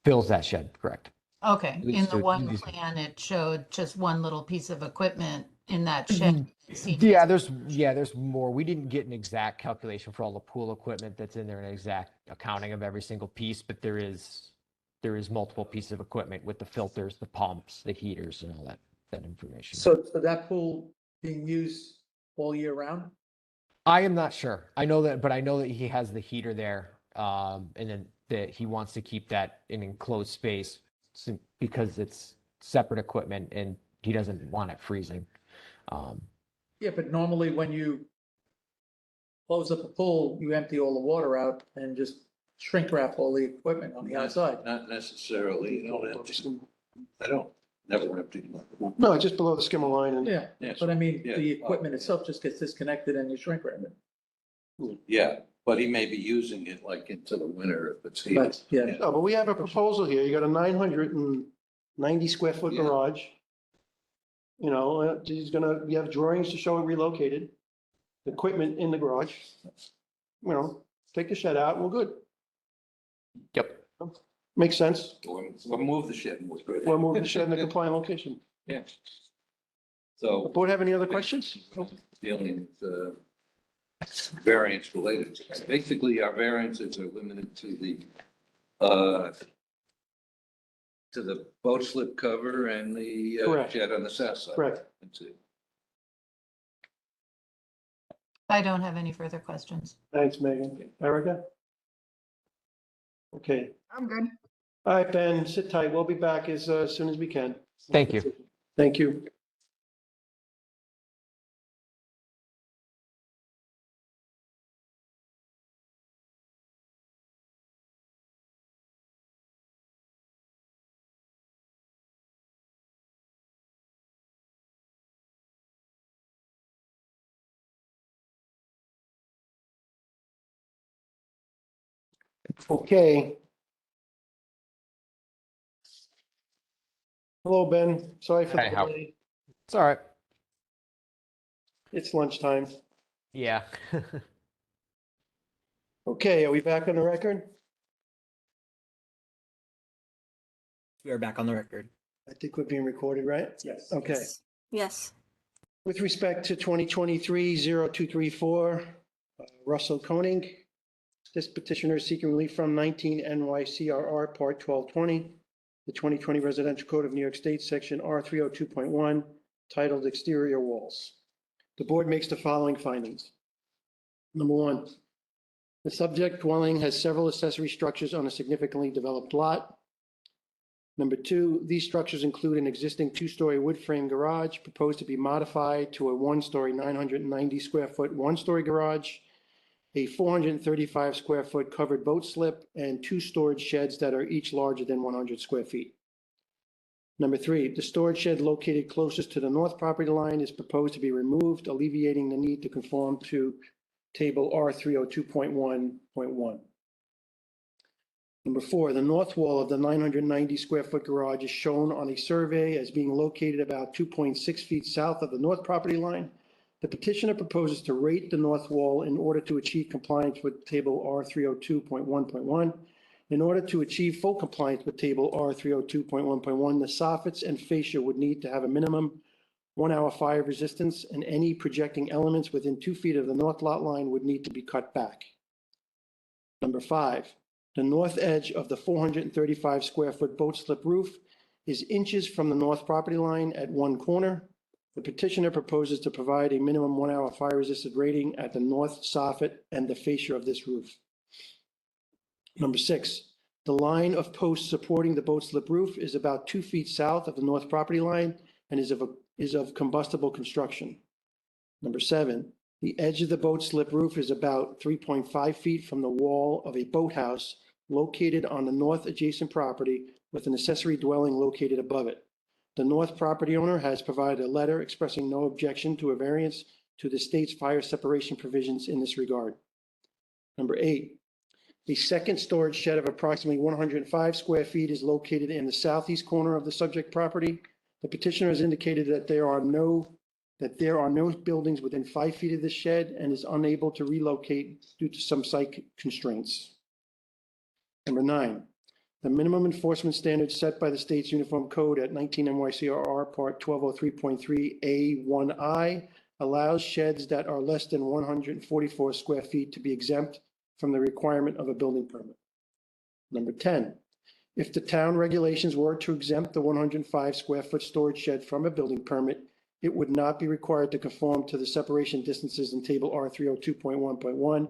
Fills that shed, correct. Okay, At in least the to one use- plan, it showed just one little piece of equipment in that shed. Yeah, there's more. We didn't get an exact calculation for all the pool equipment that's in there, an exact accounting of every single piece, but there is multiple pieces of equipment with the filters, the pumps, the heaters, and all that information. So that pool being used all year round? I am not sure. I know that he has the heater there, and then that he wants to keep that in enclosed space because it's separate equipment and he doesn't want it freezing. Yeah, but normally when you close up a pool, you empty all the water out and just shrink wrap all the equipment on the outside. Not necessarily, you don't, I don't, never empty. No, just below the skimmer line and. Yeah, Yes. but I mean, Yeah. the equipment itself just gets disconnected and you shrink wrap it. Yeah, but he may be using it like into the winter if it's heated. But, yeah. No, but we have a proposal here. You got a 990 square foot Yeah. garage. You know, we have drawings to show it relocated. Equipment in the garage. You know, take the shed out and we're good. Yep. Makes sense. We'll move the shed. and we're good. We're moving the shed in the compliant location. Yeah. The So board have any other questions? dealing with variance related. Basically, our variances are limited to the boat slip cover and the Correct. shed on the south side. Correct. That's it. I don't have any further questions. Thanks, Megan. Erica? Okay. I'm good. All right, Ben, sit tight. We'll be back as soon as we can. Thank you. Thank you. Okay. Hello, Ben. Sorry for the Hey, how- delay. It's all right. It's lunchtime. Yeah. Okay, are we back on the record? We are back on the record. I think we're being recorded, right? Yes. Okay. Yes. With respect to 2023-0234, Russell Koenig, this petitioner is seeking relief from 19 NYCRR Part 1220, the 2020 Residential Code of New York State, Section R302.1, titled Exterior Walls. The board makes the following findings. Number one, the subject dwelling has several accessory structures on a significantly developed lot. Number two, these structures include an existing two-story wood frame garage proposed to be modified to a one-story 990 square foot one-story garage, a 435 square foot covered boat slip, and two storage sheds that are each larger than 100 square feet. Number three, the storage shed located closest to the north property line is proposed to be removed, alleviating the need to conform to table R302.1.1. Number four, the north wall of the 990 square foot garage is shown on a survey as being located about 2.6 feet south of the north property line, The petitioner proposes to rate the north wall in order to achieve compliance with Table R302.1.1. In order to achieve full compliance with Table R302.1.1, the soffits and fascia would need to have a minimum 1 hour fire resistance, and any projecting elements within 2 feet of the north lot line would need to be cut back. Number 5, the north edge of the 435 square foot boat slip roof is inches from the north property line at one corner. The petitioner proposes to provide a minimum 1 hour fire resistant rating at the north soffit and the fascia of this roof. Number 6, the line of posts supporting the boat slip roof is about 2 feet south of the north property line and is of combustible construction. Number 7, the edge of the boat slip roof is about 3.5 feet from the wall of a boathouse located on the north adjacent property with an accessory dwelling located above it. The north property owner has provided a letter expressing no objection to a variance to the state's fire separation provisions in this regard. Number 8, the second storage shed of approximately 105 square feet is located in the southeast corner of the subject property. The petitioner has indicated that there are no buildings within 5 feet of the shed and is unable to relocate due to some site constraints. Number 9, the minimum enforcement standards set by the state's uniform code at 19 NYCRR Part 1203.3A1I allows sheds that are less than 144 square feet to be exempt from the requirement of a building permit. Number 10, if the town regulations were to exempt the 105 square foot storage shed from a building permit, it would not be required to conform to the separation distances in Table R302.1.1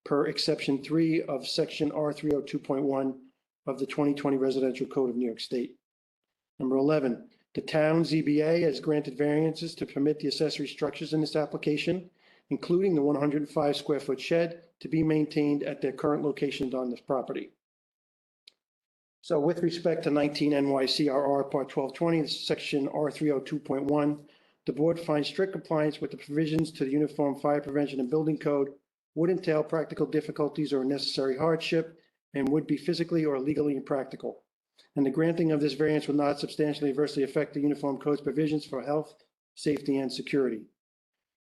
per exception 3 of Section R302.1 of the 2020 Residential Code of New York State. Number 11, the town ZBA has granted variances to permit the accessory structures in this application, including the 105 square foot shed, to be maintained at their current locations on this property. So with respect to 19 NYCRR Part 1220, Section R302.1, the board finds strict compliance with the provisions to the Uniform Fire Prevention and Building Code would entail practical difficulties or necessary hardship and would be physically or legally impractical. And the granting of this variance will not substantially adversely affect the Uniform Code's provisions for health, safety, and security.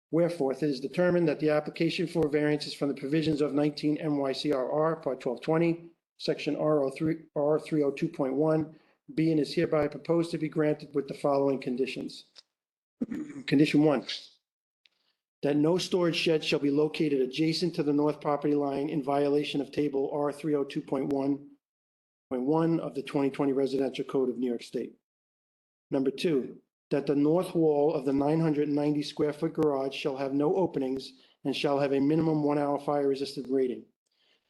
Wherefore, it is determined that the application for variances from the provisions of 19 NYCRR Part 1220, Section R302.1, be and is hereby proposed to be granted with the following conditions. Condition 1, that no storage shed shall be located adjacent to the north property line in violation of Table R302.1.1 of the 2020 Residential Code of New York State. Number 2, that the north wall of the 990 square foot garage shall have no openings and shall have a minimum 1 hour fire resistant rating.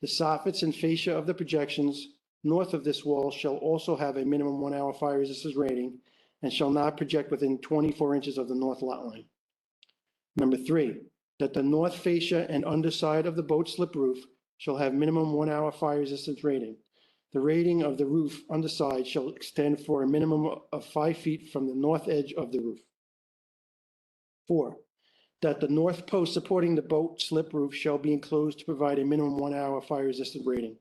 The soffits and fascia of the projections north of this wall shall also have a minimum 1 hour fire resistance rating and shall not project within 24 inches of the north lot line. Number 3, that the north fascia and underside of the boat slip roof shall have minimum 1 hour fire resistance rating. The rating of the roof underside shall extend for a minimum of 5 feet from the north edge of the roof. 4, that the north post supporting the boat slip roof shall be enclosed to provide a minimum 1 hour fire resistant rating.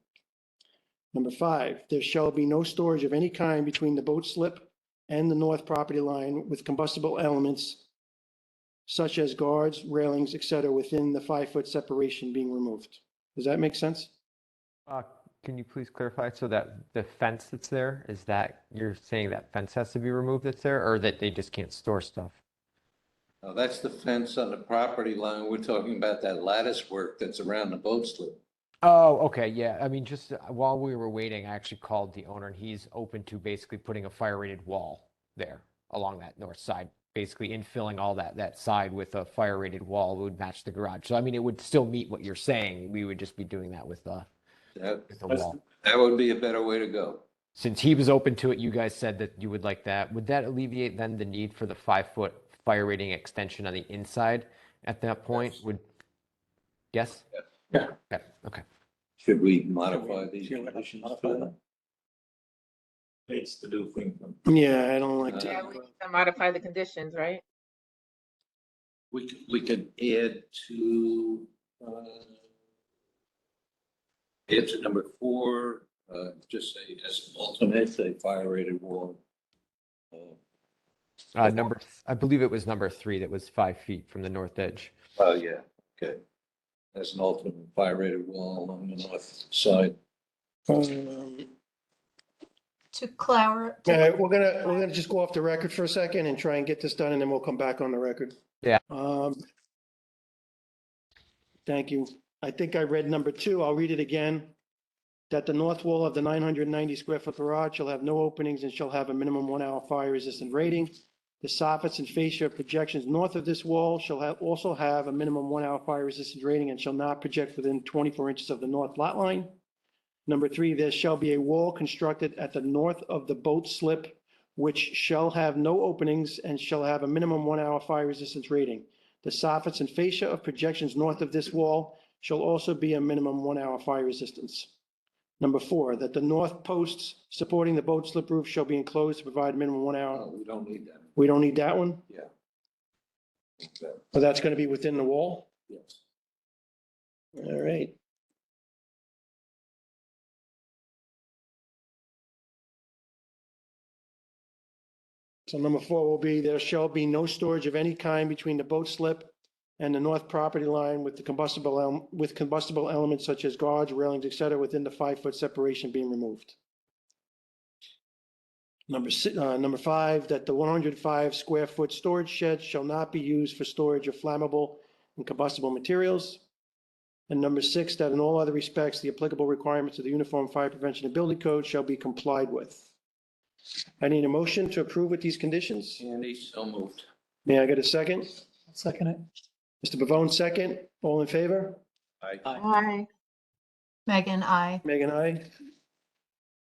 Number 5, there shall be no storage of any kind between the boat slip and the north property line with combustible elements such as guards, railings, etc., within the 5 foot separation being removed. Does that make sense? Can you please clarify? So that the fence that's there, is that you're saying that fence has to be removed that's there, or that they just can't store stuff? Now, that's the fence on the property line. We're talking about that lattice work that's around the boat slip. Oh, okay, yeah. I mean, just while we were waiting, I actually called the owner, and he's open to basically putting a fire-rated wall there along that north side, basically infilling all that side with a fire-rated wall would match the garage. So, I mean, it would still meet what you're saying. We would just be doing that with the wall. That would be a better way to go. Since he was open to it, you guys said that you would like that. Would that alleviate then the need for the 5 foot fire rating extension on the inside at that point? Yes. Yeah. Okay. Should we modify these conditions? It's to do things. Yeah, I don't like Yeah, to. we need to modify the conditions, right? We could add to number 4, just say as an alternate, a fire rated wall. I believe it was number 3 that was 5 feet from the north edge. Oh, yeah, okay. There's an ultimate fire rated wall along the north side. To Clara, All right, we're gonna just go off the record for a second and try and get this done, and then we'll come back on the record. Yeah. Thank you. I think I read number 2. I'll read it again. That the north wall of the 990 square foot garage shall have no openings and shall have a minimum 1 hour fire resistant rating. The soffits and fascia projections north of this wall shall also have a minimum 1 hour fire resistant rating and shall not project within 24 inches of the north lot line. Number 3, there shall be a wall constructed at the north of the boat slip, which shall have no openings and shall have a minimum 1 hour fire resistance rating. The soffits and fascia of projections north of this wall shall also be a minimum 1 hour fire resistance. Number 4, that the north posts supporting the boat slip roof shall be enclosed to provide a minimum 1 hour. Oh, we don't need that. We don't need that one, Yeah. Okay. but that's going to be within the wall. Yes. All right. So number 4 will be, there shall be no storage of any kind between the boat slip and the north property line with combustible elements such as guards, railings, et cetera, within the 5 foot separation being removed. Number 5, that the 105 square foot storage shed shall not be used for storage of flammable and combustible materials. And number 6, that in all other respects, the applicable requirements of the Uniform Fire Prevention and Building Code shall be complied with. I need a motion to approve with these conditions. Andy, so moved. May I get a second? Second it. Mr. Pavone, second. All in favor? Aye. Megan, I. Megan, aye.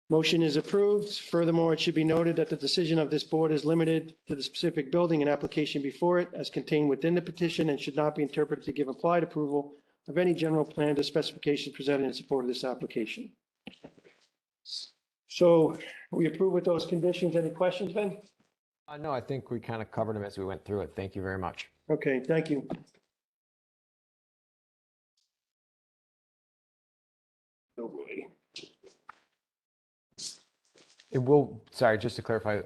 Motion is approved. Furthermore, it should be noted that the decision of this board is limited to the specific building and application before it as contained within the petition and should not be interpreted to give implied approval of any general plan or specifications presented in support of this application. So we approve with those conditions. Any questions, Ben? No, I think we kind of covered them as we went through it. Thank you very much. Okay, thank you. Oh, boy. It will, sorry, just to clarify,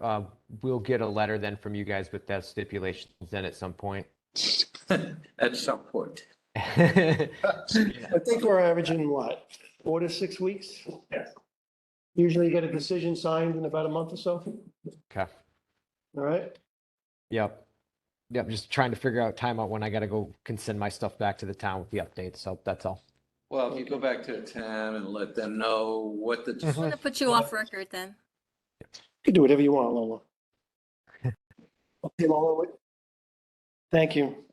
we'll get a letter then from you guys with that stipulations then at some point. At some point. I think we're averaging what, 4 to 6 weeks? Yes. Usually you get a decision signed in about a month or so. Okay. All right. Yep. Yep. Just trying to figure out time out when I got to go can send my stuff back to the town with the updates. So that's all. Well, if you go back to the town and let them know what the. I'm gonna put you off record then. You can do whatever you want, Lola. Okay, Lola. Thank you.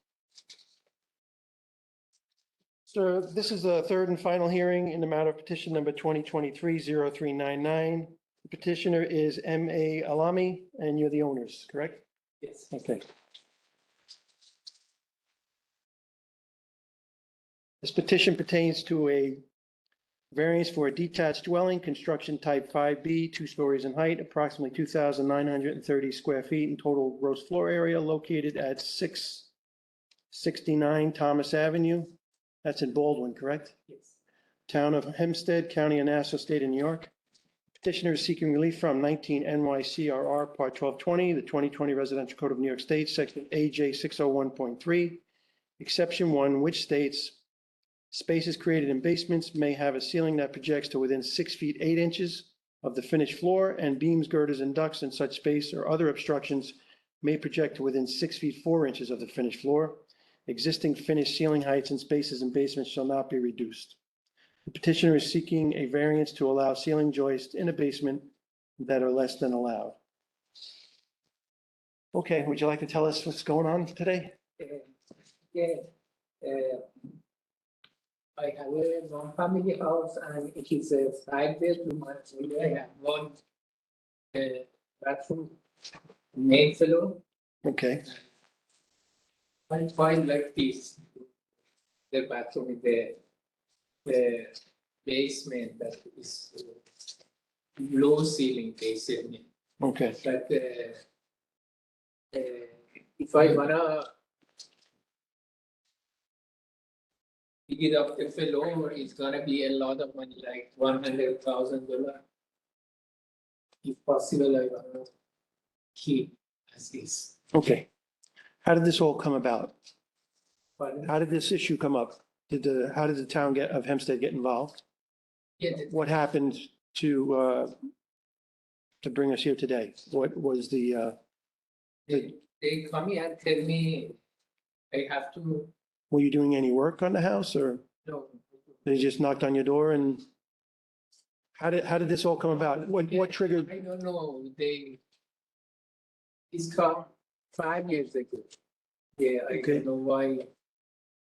So this is the third and final hearing in the matter of petition number 2023-0399. The petitioner is M.A. Alami, and you're the owners, correct? Yes. Okay. This petition pertains to a variance for a detached dwelling, construction type 5B, 2 stories in height, approximately 2,930 square feet in total gross floor area, located at 669 Thomas Avenue. That's in Baldwin, correct? Yes. Town of Hempstead, County of Nassau, State of New York. Petitioner is seeking relief from 19 NYCRR Part 1220, the 2020 Residential Code of New York State, Section AJ 601.3, Exception 1, which states spaces created in basements may have a ceiling that projects to within 6 feet 8 inches of the finished floor, and beams, girders, and ducts in such space or other obstructions may project to within 6 feet 4 inches of the finished floor. Existing finished ceiling heights in spaces and basements shall not be reduced. The petitioner is seeking a variance to allow ceiling joists in a basement that are less than allowed. Okay, would you like to tell us what's going on today? Yeah, I have a non-family house and it is a 5-bedroom and I have 1 bathroom, main floor. Okay, I find like this, the bathroom in the basement that is low ceiling basement. okay, But if I wanna pick it up the floor, it's gonna be a lot of money, like $100,000. If possible, I wanna keep as is. Okay. How did this all come about? But How did this issue come up? How did the town of Hempstead get involved? yeah, What happened to bring us here today? What was they come here and tell me I have to, were you doing any work on the house or no, they just knocked on your door and how did this all come about? What triggered? I don't know, it's come 5 years ago. Yeah, I Okay. don't know why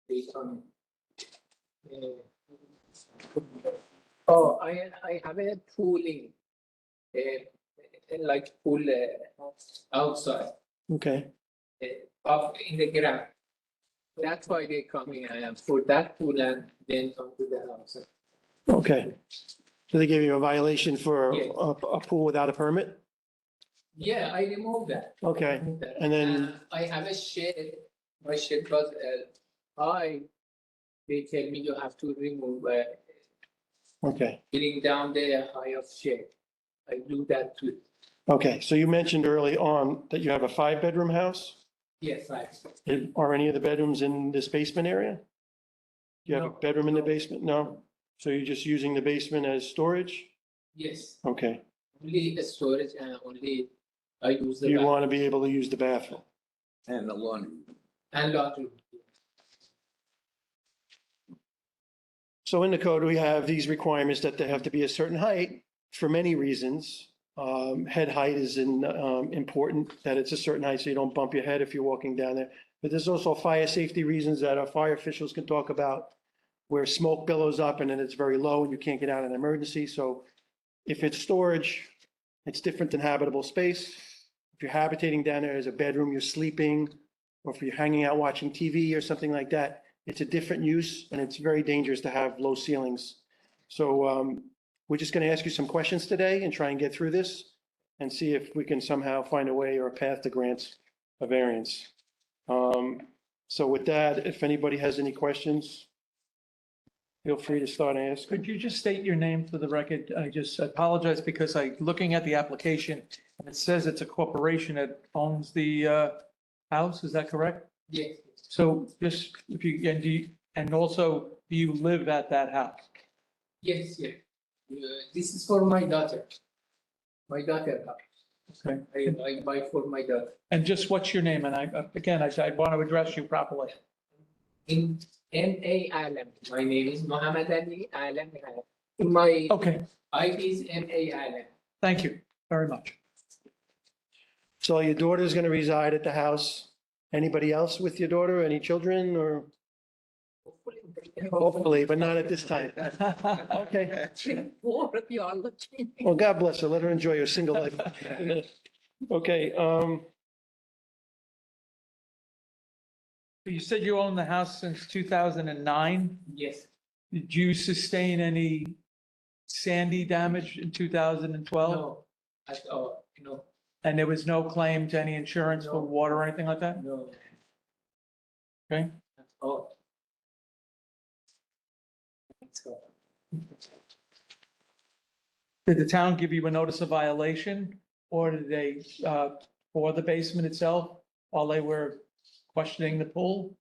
they come. Oh, I have a pool like pool outside, Okay, up in the ground. That's why they come in and for that pool and then come to the house. okay. So they gave you a violation for Yes. a pool without a permit? Yeah, I removed that. Okay, and then, I have a shed, my shed was high. They tell me you have to remove, okay, bring down the height of shed. I do that too. okay. So you mentioned early on that you have a 5-bedroom house? Yes, I. Are any of the bedrooms in this basement area? Do you have a No, bedroom in the no. basement? No? So you're just using the basement as storage? Yes, Okay. only storage and only I use the You bathroom want to be able to use the bathroom? And the laundry. and laundry. So in the code, we have these requirements that they have to be a certain height for many reasons. Head height is important, that it's a certain height so you don't bump your head if you're walking down there. But there's also fire safety reasons that our fire officials can talk about where smoke billows up and then it's very low and you can't get out in an emergency. So if it's storage, it's different than habitable space. If you're habitating down there as a bedroom, you're sleeping, or if you're hanging out watching TV or something like that, it's a different use and it's very dangerous to have low ceilings. So we're just going to ask you some questions today and try and get through this and see if we can somehow find a way or a path to grant a variance. So with that, if anybody has any questions, feel free to start asking. Could you just state your name for the record? I just apologize because looking at the application, and it says it's a corporation that owns the house, is that correct? Yes, So just if you, and also, do you live at that house? yes, yes. This is for my daughter. My daughter house. Okay. I buy for my daughter. And just what's your name? And I want to address you properly. In M.A. Alam. My name is Muhammad Ali Alam. My Okay, ID is M.A. Alam. thank you very much. So your daughter's going to reside at the house. Anybody else with your daughter? Any children or? Hopefully, but not at this time. Okay. Four of you are looking. Well, God bless her. Let her enjoy her single life. Okay, You said you own the house since 2009. Yes, Did you sustain any sandy damage in 2012? no, at all, no, And there was no claim to any insurance for No. water or anything like that? no, Okay. at all. So, Did the town give you a notice of violation or did they, for the basement itself while they were questioning the pool?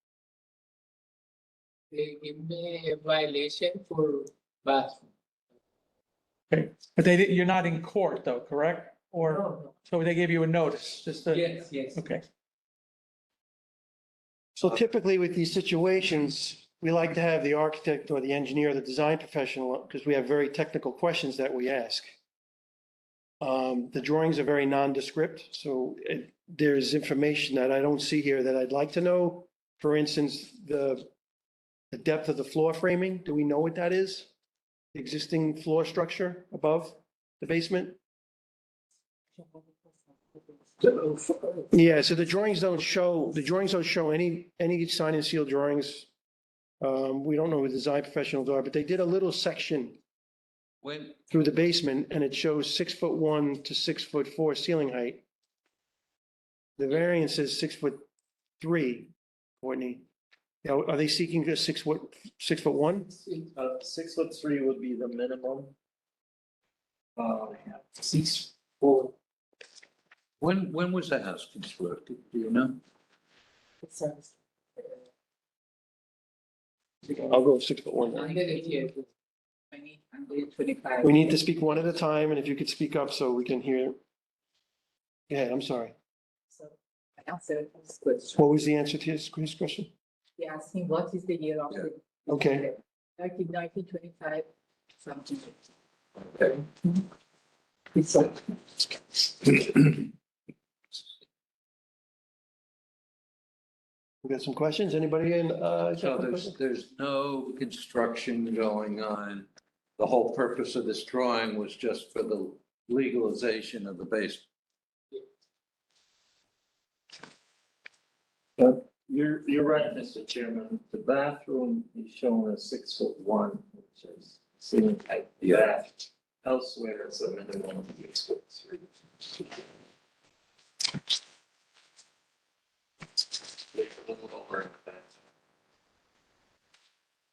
they give me a violation for bathroom. Okay, but you're not in court though, correct? Or, No, so they gave you a notice, just no. to, Yes, yes. okay. so typically with these situations, we like to have the architect or the engineer, the design professional, because we have very technical questions that we ask. The drawings are very nondescript, so there's information that I don't see here that I'd like to know. For instance, the depth of the floor framing, do we know what that is? The existing floor structure above the basement? Yeah, so the drawings don't show any sign and seal drawings. We don't know who the design professionals are, but they did a little section When, through the basement and it shows 6'1" to 6'4" ceiling height. The variance is 6'3", Courtney. Now, are they seeking a 6'1"? 6'3" would be the minimum. 6'4". When was the house constructed? Do you know? I'll go 6'1". Under the year 25. We need to speak one at a time, and if you could speak up so we can hear. Yeah, I'm sorry. So I answered this question. What was the answer to his question? He asked me what is the year of the. Okay. 1925, something. Okay. It's a. We got some questions? Anybody in? So there's no construction going on. The whole purpose of this drawing was just for the legalization of the basement. You're right, Mr. Chairman. The bathroom is shown as 6'1", which is seeming like that. Elsewhere, it's a minimum of 6'3". A little over that.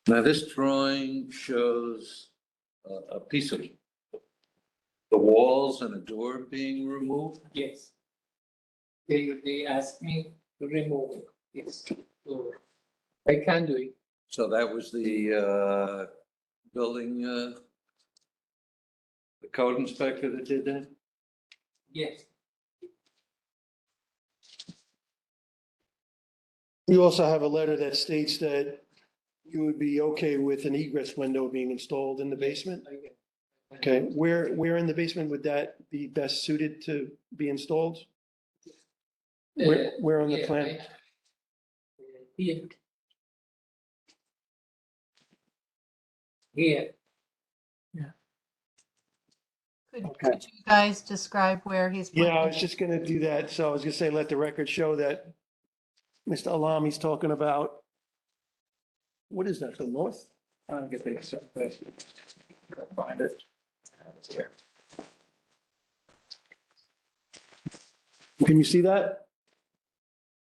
Now, this drawing shows a piece of the walls and a door being removed. Yes. They asked me to remove it. Yes. So I can do it. So that was the building, the code inspector that did that? Yes. You also have a letter that states that you would be okay with an egress window being installed in the basement? Okay, where in the basement would that be best suited to be installed? Where on the Yeah, plan? Here. Here. Could you guys describe where he's? Yeah, I planning? was just gonna do that. So I was gonna say, let the record show that Mr. Alami's talking about, what is that, the north? I don't get the exact place. Find it. Can you see that?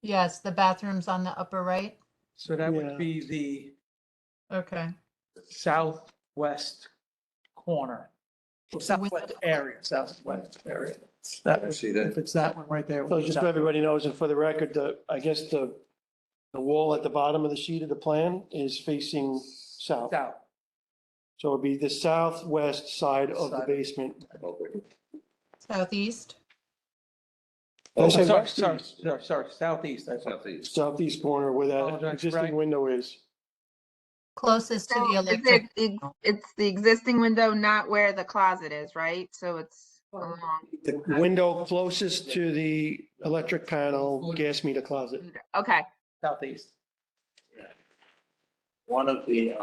Yes, the bathroom's on the upper right. So that Yeah. would be the Okay. southwest corner, or southwest area, southwest area. That I was, see if that. it's that one right there. So just so everybody knows, and for the record, I guess the wall at the bottom of the sheet of the plan is facing south. South. So it'd be the southwest side of the Side. basement. Southeast. Did I say Sorry, west? sorry, southeast, I thought. Southeast. Southeast corner where that Apologize, existing Greg. window is. Closest to So the is electric. it's the existing window, not where the closet is, right? So it's along. The window closest to the electric panel, gas meter closet. Okay, Southeast. One of the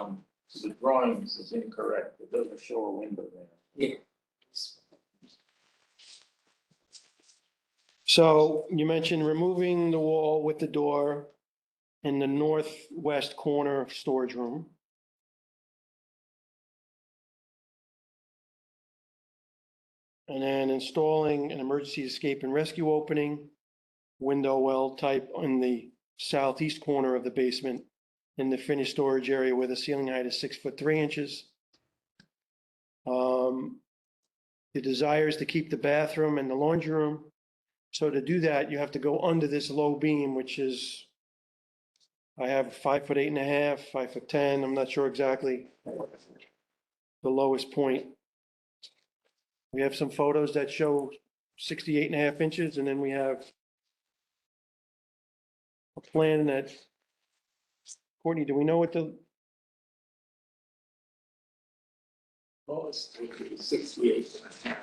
drawings is incorrect. It doesn't show a window there. Yeah. So you mentioned removing the wall with the door in the northwest corner storage room. And then installing an emergency escape and rescue opening, window well type in the southeast corner of the basement in the finished storage area where the ceiling height is 6'3". The desire is to keep the bathroom and the laundry room. So to do that, you have to go under this low beam, which is, I have 5'8.5", 5'10", I'm not sure exactly the lowest point. We have some photos that show 68.5 inches, and then we have a plan that, Courtney, do we know what the, Oh, it's 68.5.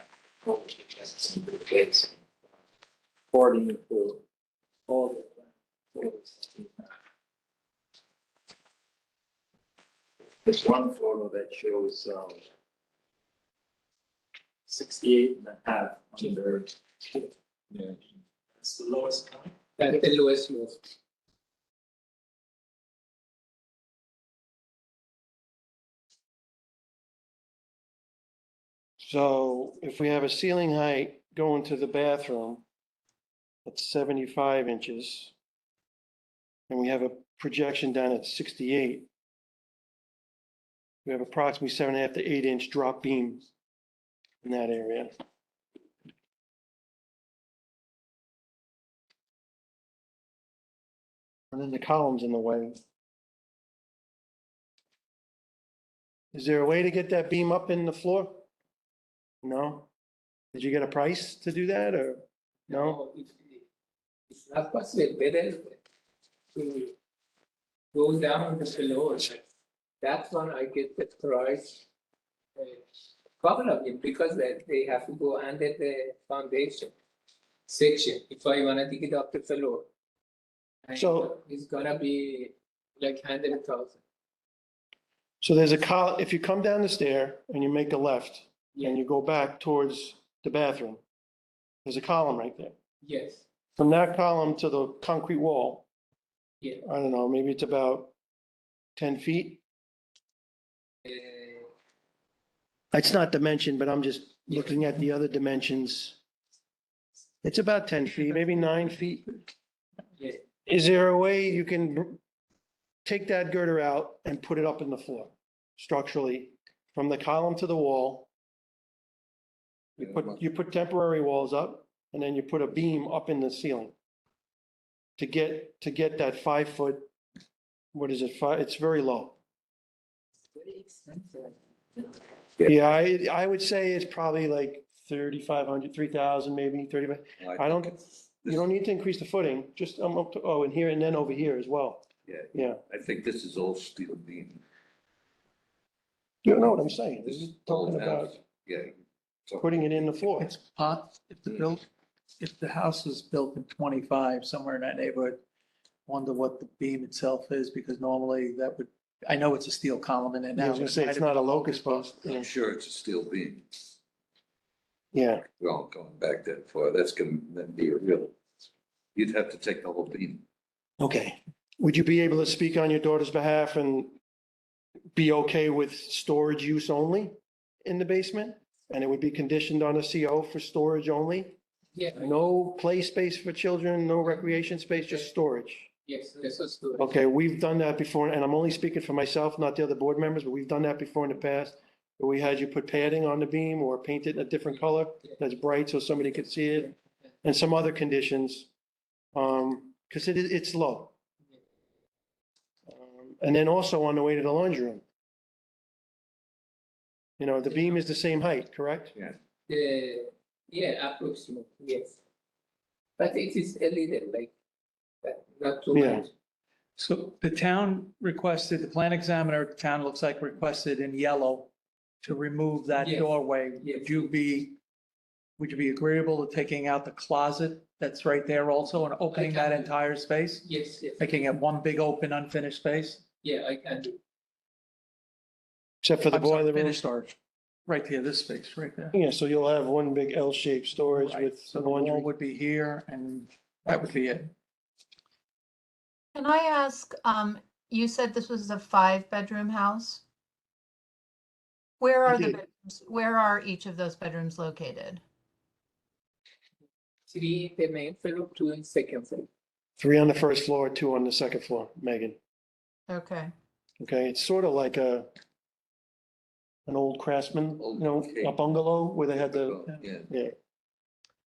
Oh, that's the case. According to all the. There's one photo that shows 68.5 under. Yeah. That's the lowest point. That's the lowest move. so if we have a ceiling height going to the bathroom, that's 75 inches. And we have a projection down at 68. We have approximately 7.5 to 8 inch drop beam in that area. And then the column's in the way. Is there a way to get that beam up in the floor? No? Did you get a price to do that or no? It's not possible, better to go down the floor. That's when I get the price. Couple of them, because they have to go under the foundation section, if I wanna dig it up the floor. And So- it's gonna be like 100,000. So there's if you come down the stair and you make a left Yeah, and you go back towards the bathroom, there's a column right there. yes, From that column to the concrete wall, yeah. I don't know, maybe it's about 10 feet. Uh, It's not dimensioned, but I'm just looking at the other dimensions. It's about 10 feet, maybe 9 feet. yeah, Is there a way you can take that girder out and put it up in the floor structurally from the column to the wall? You put temporary walls up and then you put a beam up in the ceiling to get that 5 foot, what is it? It's very low. very expensive. Yeah, I would say it's probably like 3,500, 3,000, maybe 35. I don't, you don't need to increase the footing, just, up to, and here and then over here as well. Yeah, Yeah, I think this is all steel beam. you know what I'm saying? This This is is talking old about house. Yeah. putting it in the floor. It's if the house was built in 25, somewhere in that neighborhood, wonder what the beam itself is, because normally that would, I know it's a steel column in it I now. was gonna but it say, might it's have not a been locust post. I'm sure it's a steel beam. Yeah, Well, going back that far, that's gonna then be a real, you'd have to take the whole beam. okay. Would you be able to speak on your daughter's behalf and be okay with storage use only in the basement? And it would be conditioned on a CO for storage only? Yeah, No play space for children, no recreation space, just storage? yes, this was good. Okay, we've done that before, and I'm only speaking for myself, not the other board members, but we've done that before in the past. Where we had you put padding on the beam or paint it in a different color that's bright so somebody could see it, and some other conditions. Because it's low. And then also on the way to the laundry room. You know, the beam is the same height, correct? Yeah, approximately, yes. But it is a little like, that, not too Yeah. much. So the town requested, the plan examiner, town looks like requested in yellow to remove that Yes. doorway. Yes. Would you be agreeable to taking out the closet that's right there also and opening that entire space? Yes, yes, Making it one big open unfinished space? yeah, I can do. Except for the I'm sorry, boiler room. finished storage. Right here, this space right there. Yeah, so you'll have one big L-shaped storage Right. with So the wall laundry. would be here and that would be it. Can I ask, you said this was a 5-bedroom house? Where I are the did. bedrooms? Where are each of those bedrooms located? 3 in the main floor, 2 in second floor. 3 on the first floor, 2 on the second floor, Megan. Okay. Okay, it's sort of like an old craftsman, you know, Okay. a bungalow where they had the, Yeah. yeah.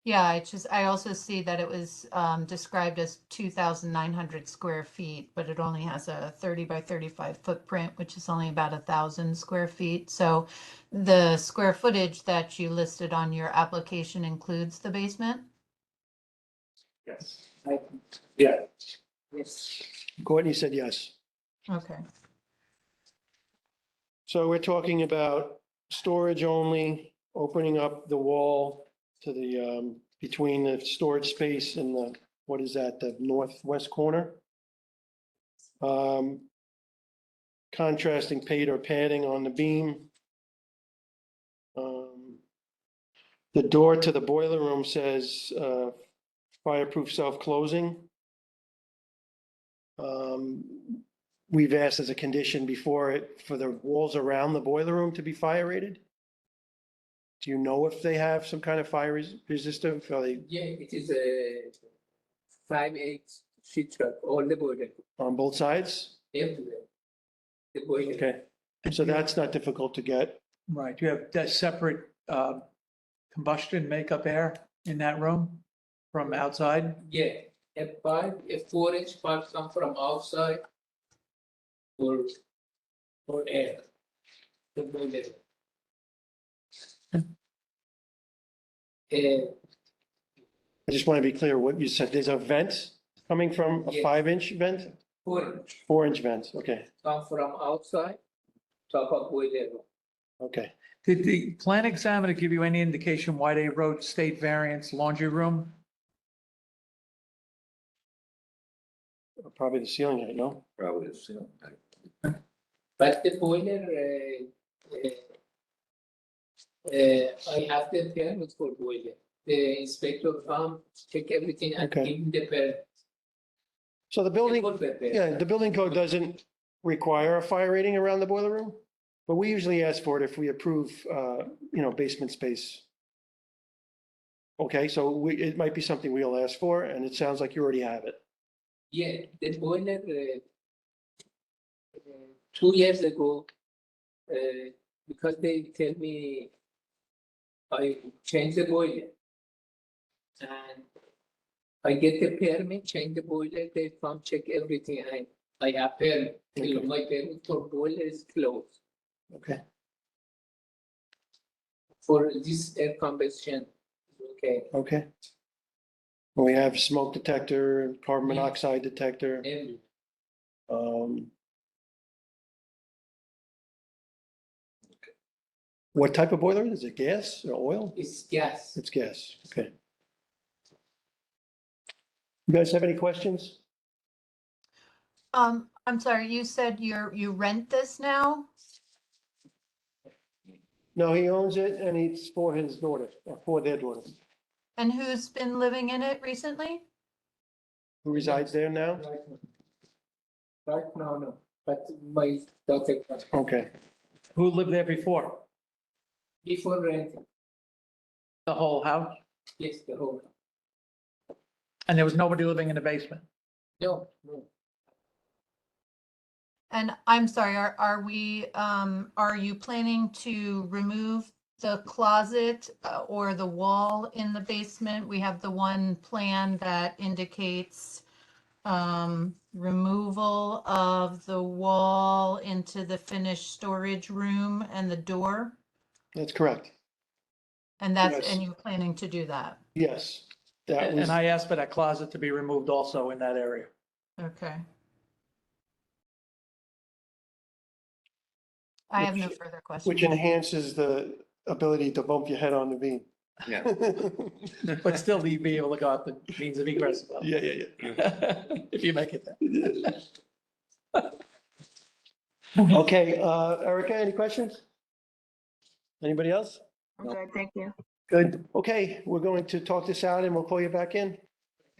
Yeah, I also see that it was described as 2,900 square feet, but it only has a 30 by 35 footprint, which is only about 1,000 square feet. So the square footage that you listed on your application includes the basement? Yes. Yeah. Yes. Courtney said yes. Okay. So we're talking about storage only, opening up the wall to the, between the storage space and the, what is that, the northwest corner? Contrasting paint or padding on the beam. The door to the boiler room says fireproof self-closing. We've asked as a condition before it, for the walls around the boiler room to be fire rated. Do you know if they have some kind of fire resistant? Are they Yeah, it is a 5/8 sheet rock, all the border, on both sides? everywhere. The boiler. Okay, so that's not difficult to get. Right, you have that separate combustion makeup air in that room from outside? Yeah, a 4-inch pipe come from outside or air. The boiler. I just want to be clear what you said. There's a vent coming from a Yes. 5-inch vent? 4-inch 4-inch vent, okay, come from outside, top of boiler room. okay. Did the plan examiner give you any indication why they wrote state variance laundry room? Probably the ceiling height, no? Probably the ceiling. But the boiler, I have the permit for boiler. The inspector come, check everything and Okay. give the permit. So the building, Full permit. yeah, the building code doesn't require a fire rating around the boiler room, but we usually ask for it if we approve, basement space. Okay, so it might be something we'll ask for, and it sounds like you already have it. Yeah, the boiler, 2 years ago, because they tell me I changed the boiler. And I get the permit, change the boiler, they come check everything, and I have permit. Okay. My permit for boiler is closed. Okay. For this air combustion, okay, Okay. We have smoke detector, carbon Yeah. monoxide detector. every, What type of boiler? Is it gas or oil? it's gas. It's gas, okay. You guys have any questions? I'm sorry, you said you rent this now? No, he owns it and it's for his daughter, or for their daughter, And who's been living in it recently? who resides there now? Right now, no, but my daughter, Okay, Who lived there before? before renting, The whole house? yes, the whole, And there was nobody living in the basement? no, no. And I'm sorry, are you planning to remove the closet or the wall in the basement? We have the one plan that indicates removal of the wall into the finished storage room and the door. that's correct. And Yes. you're planning to do that? Yes, that was, And I asked for that closet to be removed also in that area. Okay. I have no further questions. which enhances the ability to bump your head on the beam. Yeah. But still, you'd be able to go out the means of egress. Yeah, yeah, If you make it there. yeah. Okay, Erica, any questions? Anybody else? I'm good, thank you. Good. Okay, we're going to talk this out and we'll call you back in.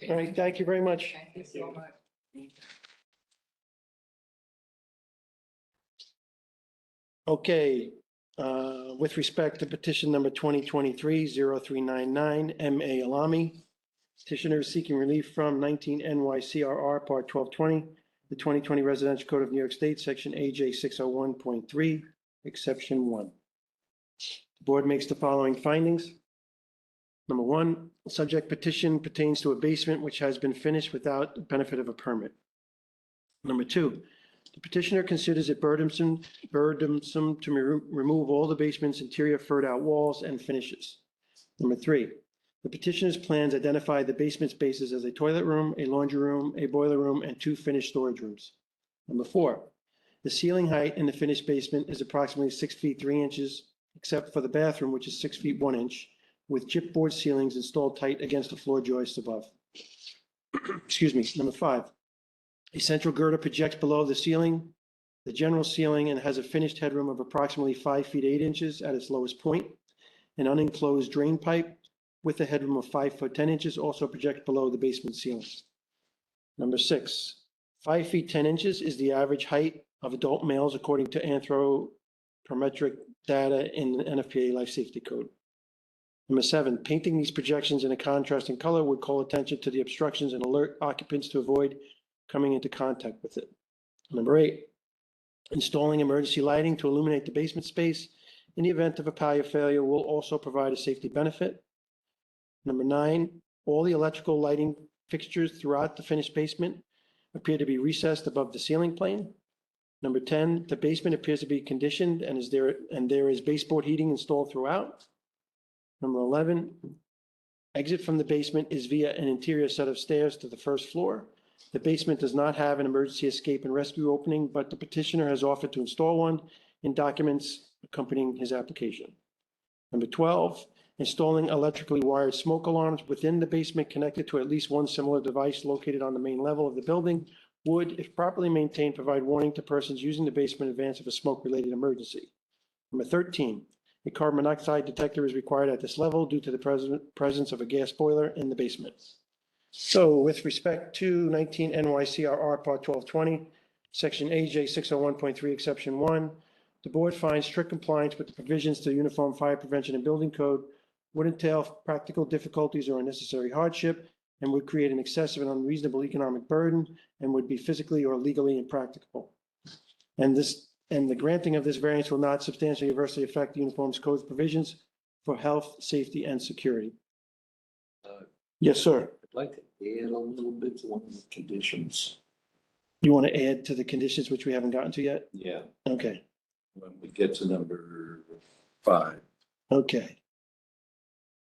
All right, thank you very much. Thank you so much. Okay, with respect to petition number 2023-0399, M.A. Alami, petitioner is seeking relief from 19 NYCRR Part 1220, the 2020 Residential Code of New York State, Section AJ 601.3, Exception 1. The board makes the following findings. Number one, subject petition pertains to a basement which has been finished without the benefit of a permit. Number two, the petitioner considers it burdensome to remove all the basement's interior furred out walls and finishes. Number three, the petitioner's plans identify the basement spaces as a toilet room, a laundry room, a boiler room, and 2 finished storage rooms. Number four, the ceiling height in the finished basement is approximately 6 feet 3 inches, except for the bathroom, which is 6 feet 1 inch, with chipboard ceilings installed tight against the floor joists above. Excuse me. Number five, a central girder projects below the ceiling, the general ceiling, and has a finished headroom of approximately 5 feet 8 inches at its lowest point. An unenclosed drain pipe with a headroom of 5 foot 10 inches also projects below the basement ceiling. Number six, 5 feet 10 inches is the average height of adult males according to anthropometric data in the NFPA Life Safety Code. Number seven, painting these projections in a contrasting color would call attention to the obstructions and alert occupants to avoid coming into contact with it. Number eight, installing emergency lighting to illuminate the basement space in the event of a power failure will also provide a safety benefit. Number nine, all the electrical lighting fixtures throughout the finished basement appear to be recessed above the ceiling plane. Number 10, the basement appears to be conditioned and there is baseboard heating installed throughout. Number 11, exit from the basement is via an interior set of stairs to the first floor. The basement does not have an emergency escape and rescue opening, but the petitioner has offered to install one in documents accompanying his application. Number 12, installing electrically wired smoke alarms within the basement connected to at least one similar device located on the main level of the building would, if properly maintained, provide warning to persons using the basement in advance of a smoke-related emergency. Number 13, a carbon monoxide detector is required at this level due to the presence of a gas boiler in the basement. So with respect to 19 NYCRR Part 1220, Section AJ 601.3, Exception 1, the board finds strict compliance with the provisions to the Uniform Fire Prevention and Building Code would entail practical difficulties or unnecessary hardship and would create an excessive and unreasonable economic burden and would be physically or legally impracticable. And the granting of this variance will not substantially adversely affect the Uniforms Code's provisions for health, safety, and security. Yes, sir. I'd like to add a little bit to one of the conditions. You want to add to the conditions which we haven't gotten to yet? Yeah, Okay, when we get to number 5. okay.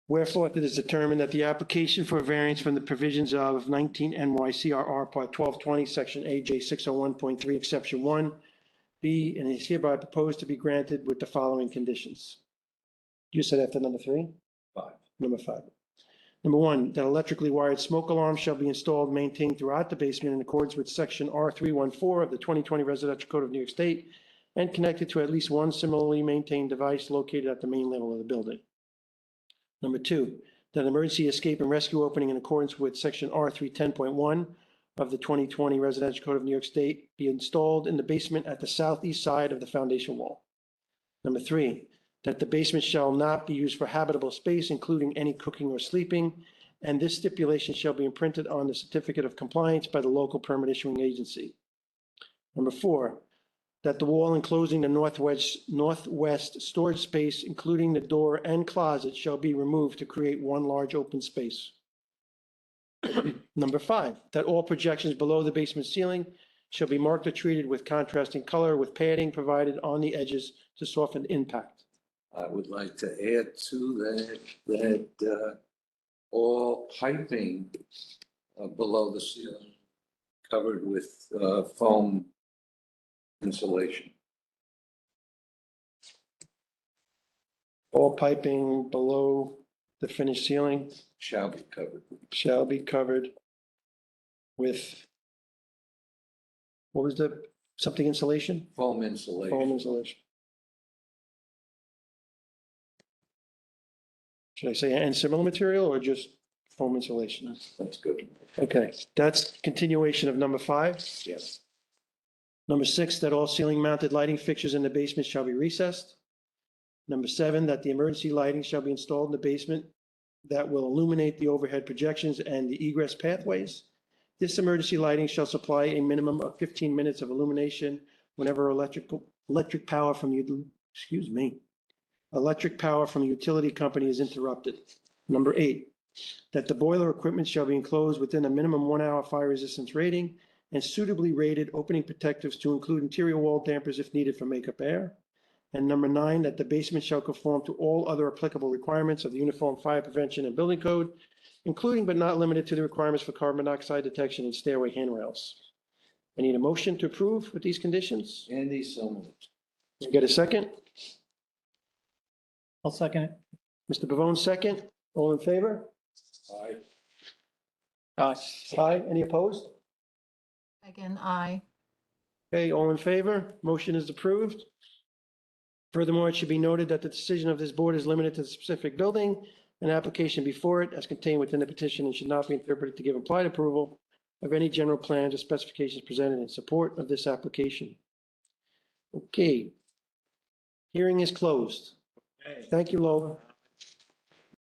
Wherefore, it is determined that the application for a variance from the provisions of 19 NYCRR Part 1220, Section AJ 601.3, Exception 1, be and is hereby proposed to be granted with the following conditions. You said after number 3? 5. Number 5. Number 1, that electrically wired smoke alarms shall be installed, and maintained throughout the basement in accordance with Section R314 of the 2020 Residential Code of New York State and connected to at least one similarly maintained device located at the main level of the building. Number 2, that emergency escape and rescue opening in accordance with Section R310.1 of the 2020 Residential Code of New York State be installed in the basement at the southeast side of the foundation wall. Number 3, that the basement shall not be used for habitable space, including any cooking or sleeping, and this stipulation shall be imprinted on the certificate of compliance by the local permit issuing agency. Number 4, that the wall enclosing the northwest storage space, including the door and closet, shall be removed to create one large open space. Number 5, that all projections below the basement ceiling shall be marked or treated with contrasting color with padding provided on the edges to soften impact. I would like to add to that all piping below the ceiling covered with foam insulation. All piping below the finished ceiling Shall be covered. shall be covered with, what was the, something insulation? Foam insulation. Foam insulation. Should I say and similar material or just foam insulation? That's good. Okay, that's continuation of number 5. Yes. Number 6, that all ceiling mounted lighting fixtures in the basement shall be recessed. Number 7, that the emergency lighting shall be installed in the basement that will illuminate the overhead projections and the egress pathways. This emergency lighting shall supply a minimum of 15 minutes of illumination whenever electric power from a utility company is interrupted. Number 8, that the boiler equipment shall be enclosed within a minimum 1-hour fire resistance rating and suitably rated opening protectives to include interior wall dampers if needed for makeup air. And number 9, that the basement shall conform to all other applicable requirements of the Uniform Fire Prevention and Building Code, including but not limited to the requirements for carbon monoxide detection and stairway handrails. I need a motion to approve with these conditions. Andy, so moved. Can I get a second? I'll second it. Mr. Pavone, second. All in favor? Aye. Aye. Aye. Any opposed? Again, aye. Okay, all in favor? Motion is approved. Furthermore, it should be noted that the decision of this board is limited to the specific building and application before it as contained within the petition and should not be interpreted to give implied approval of any general plans or specifications presented in support of this application. Okay. Hearing is closed. Thank you, Lola.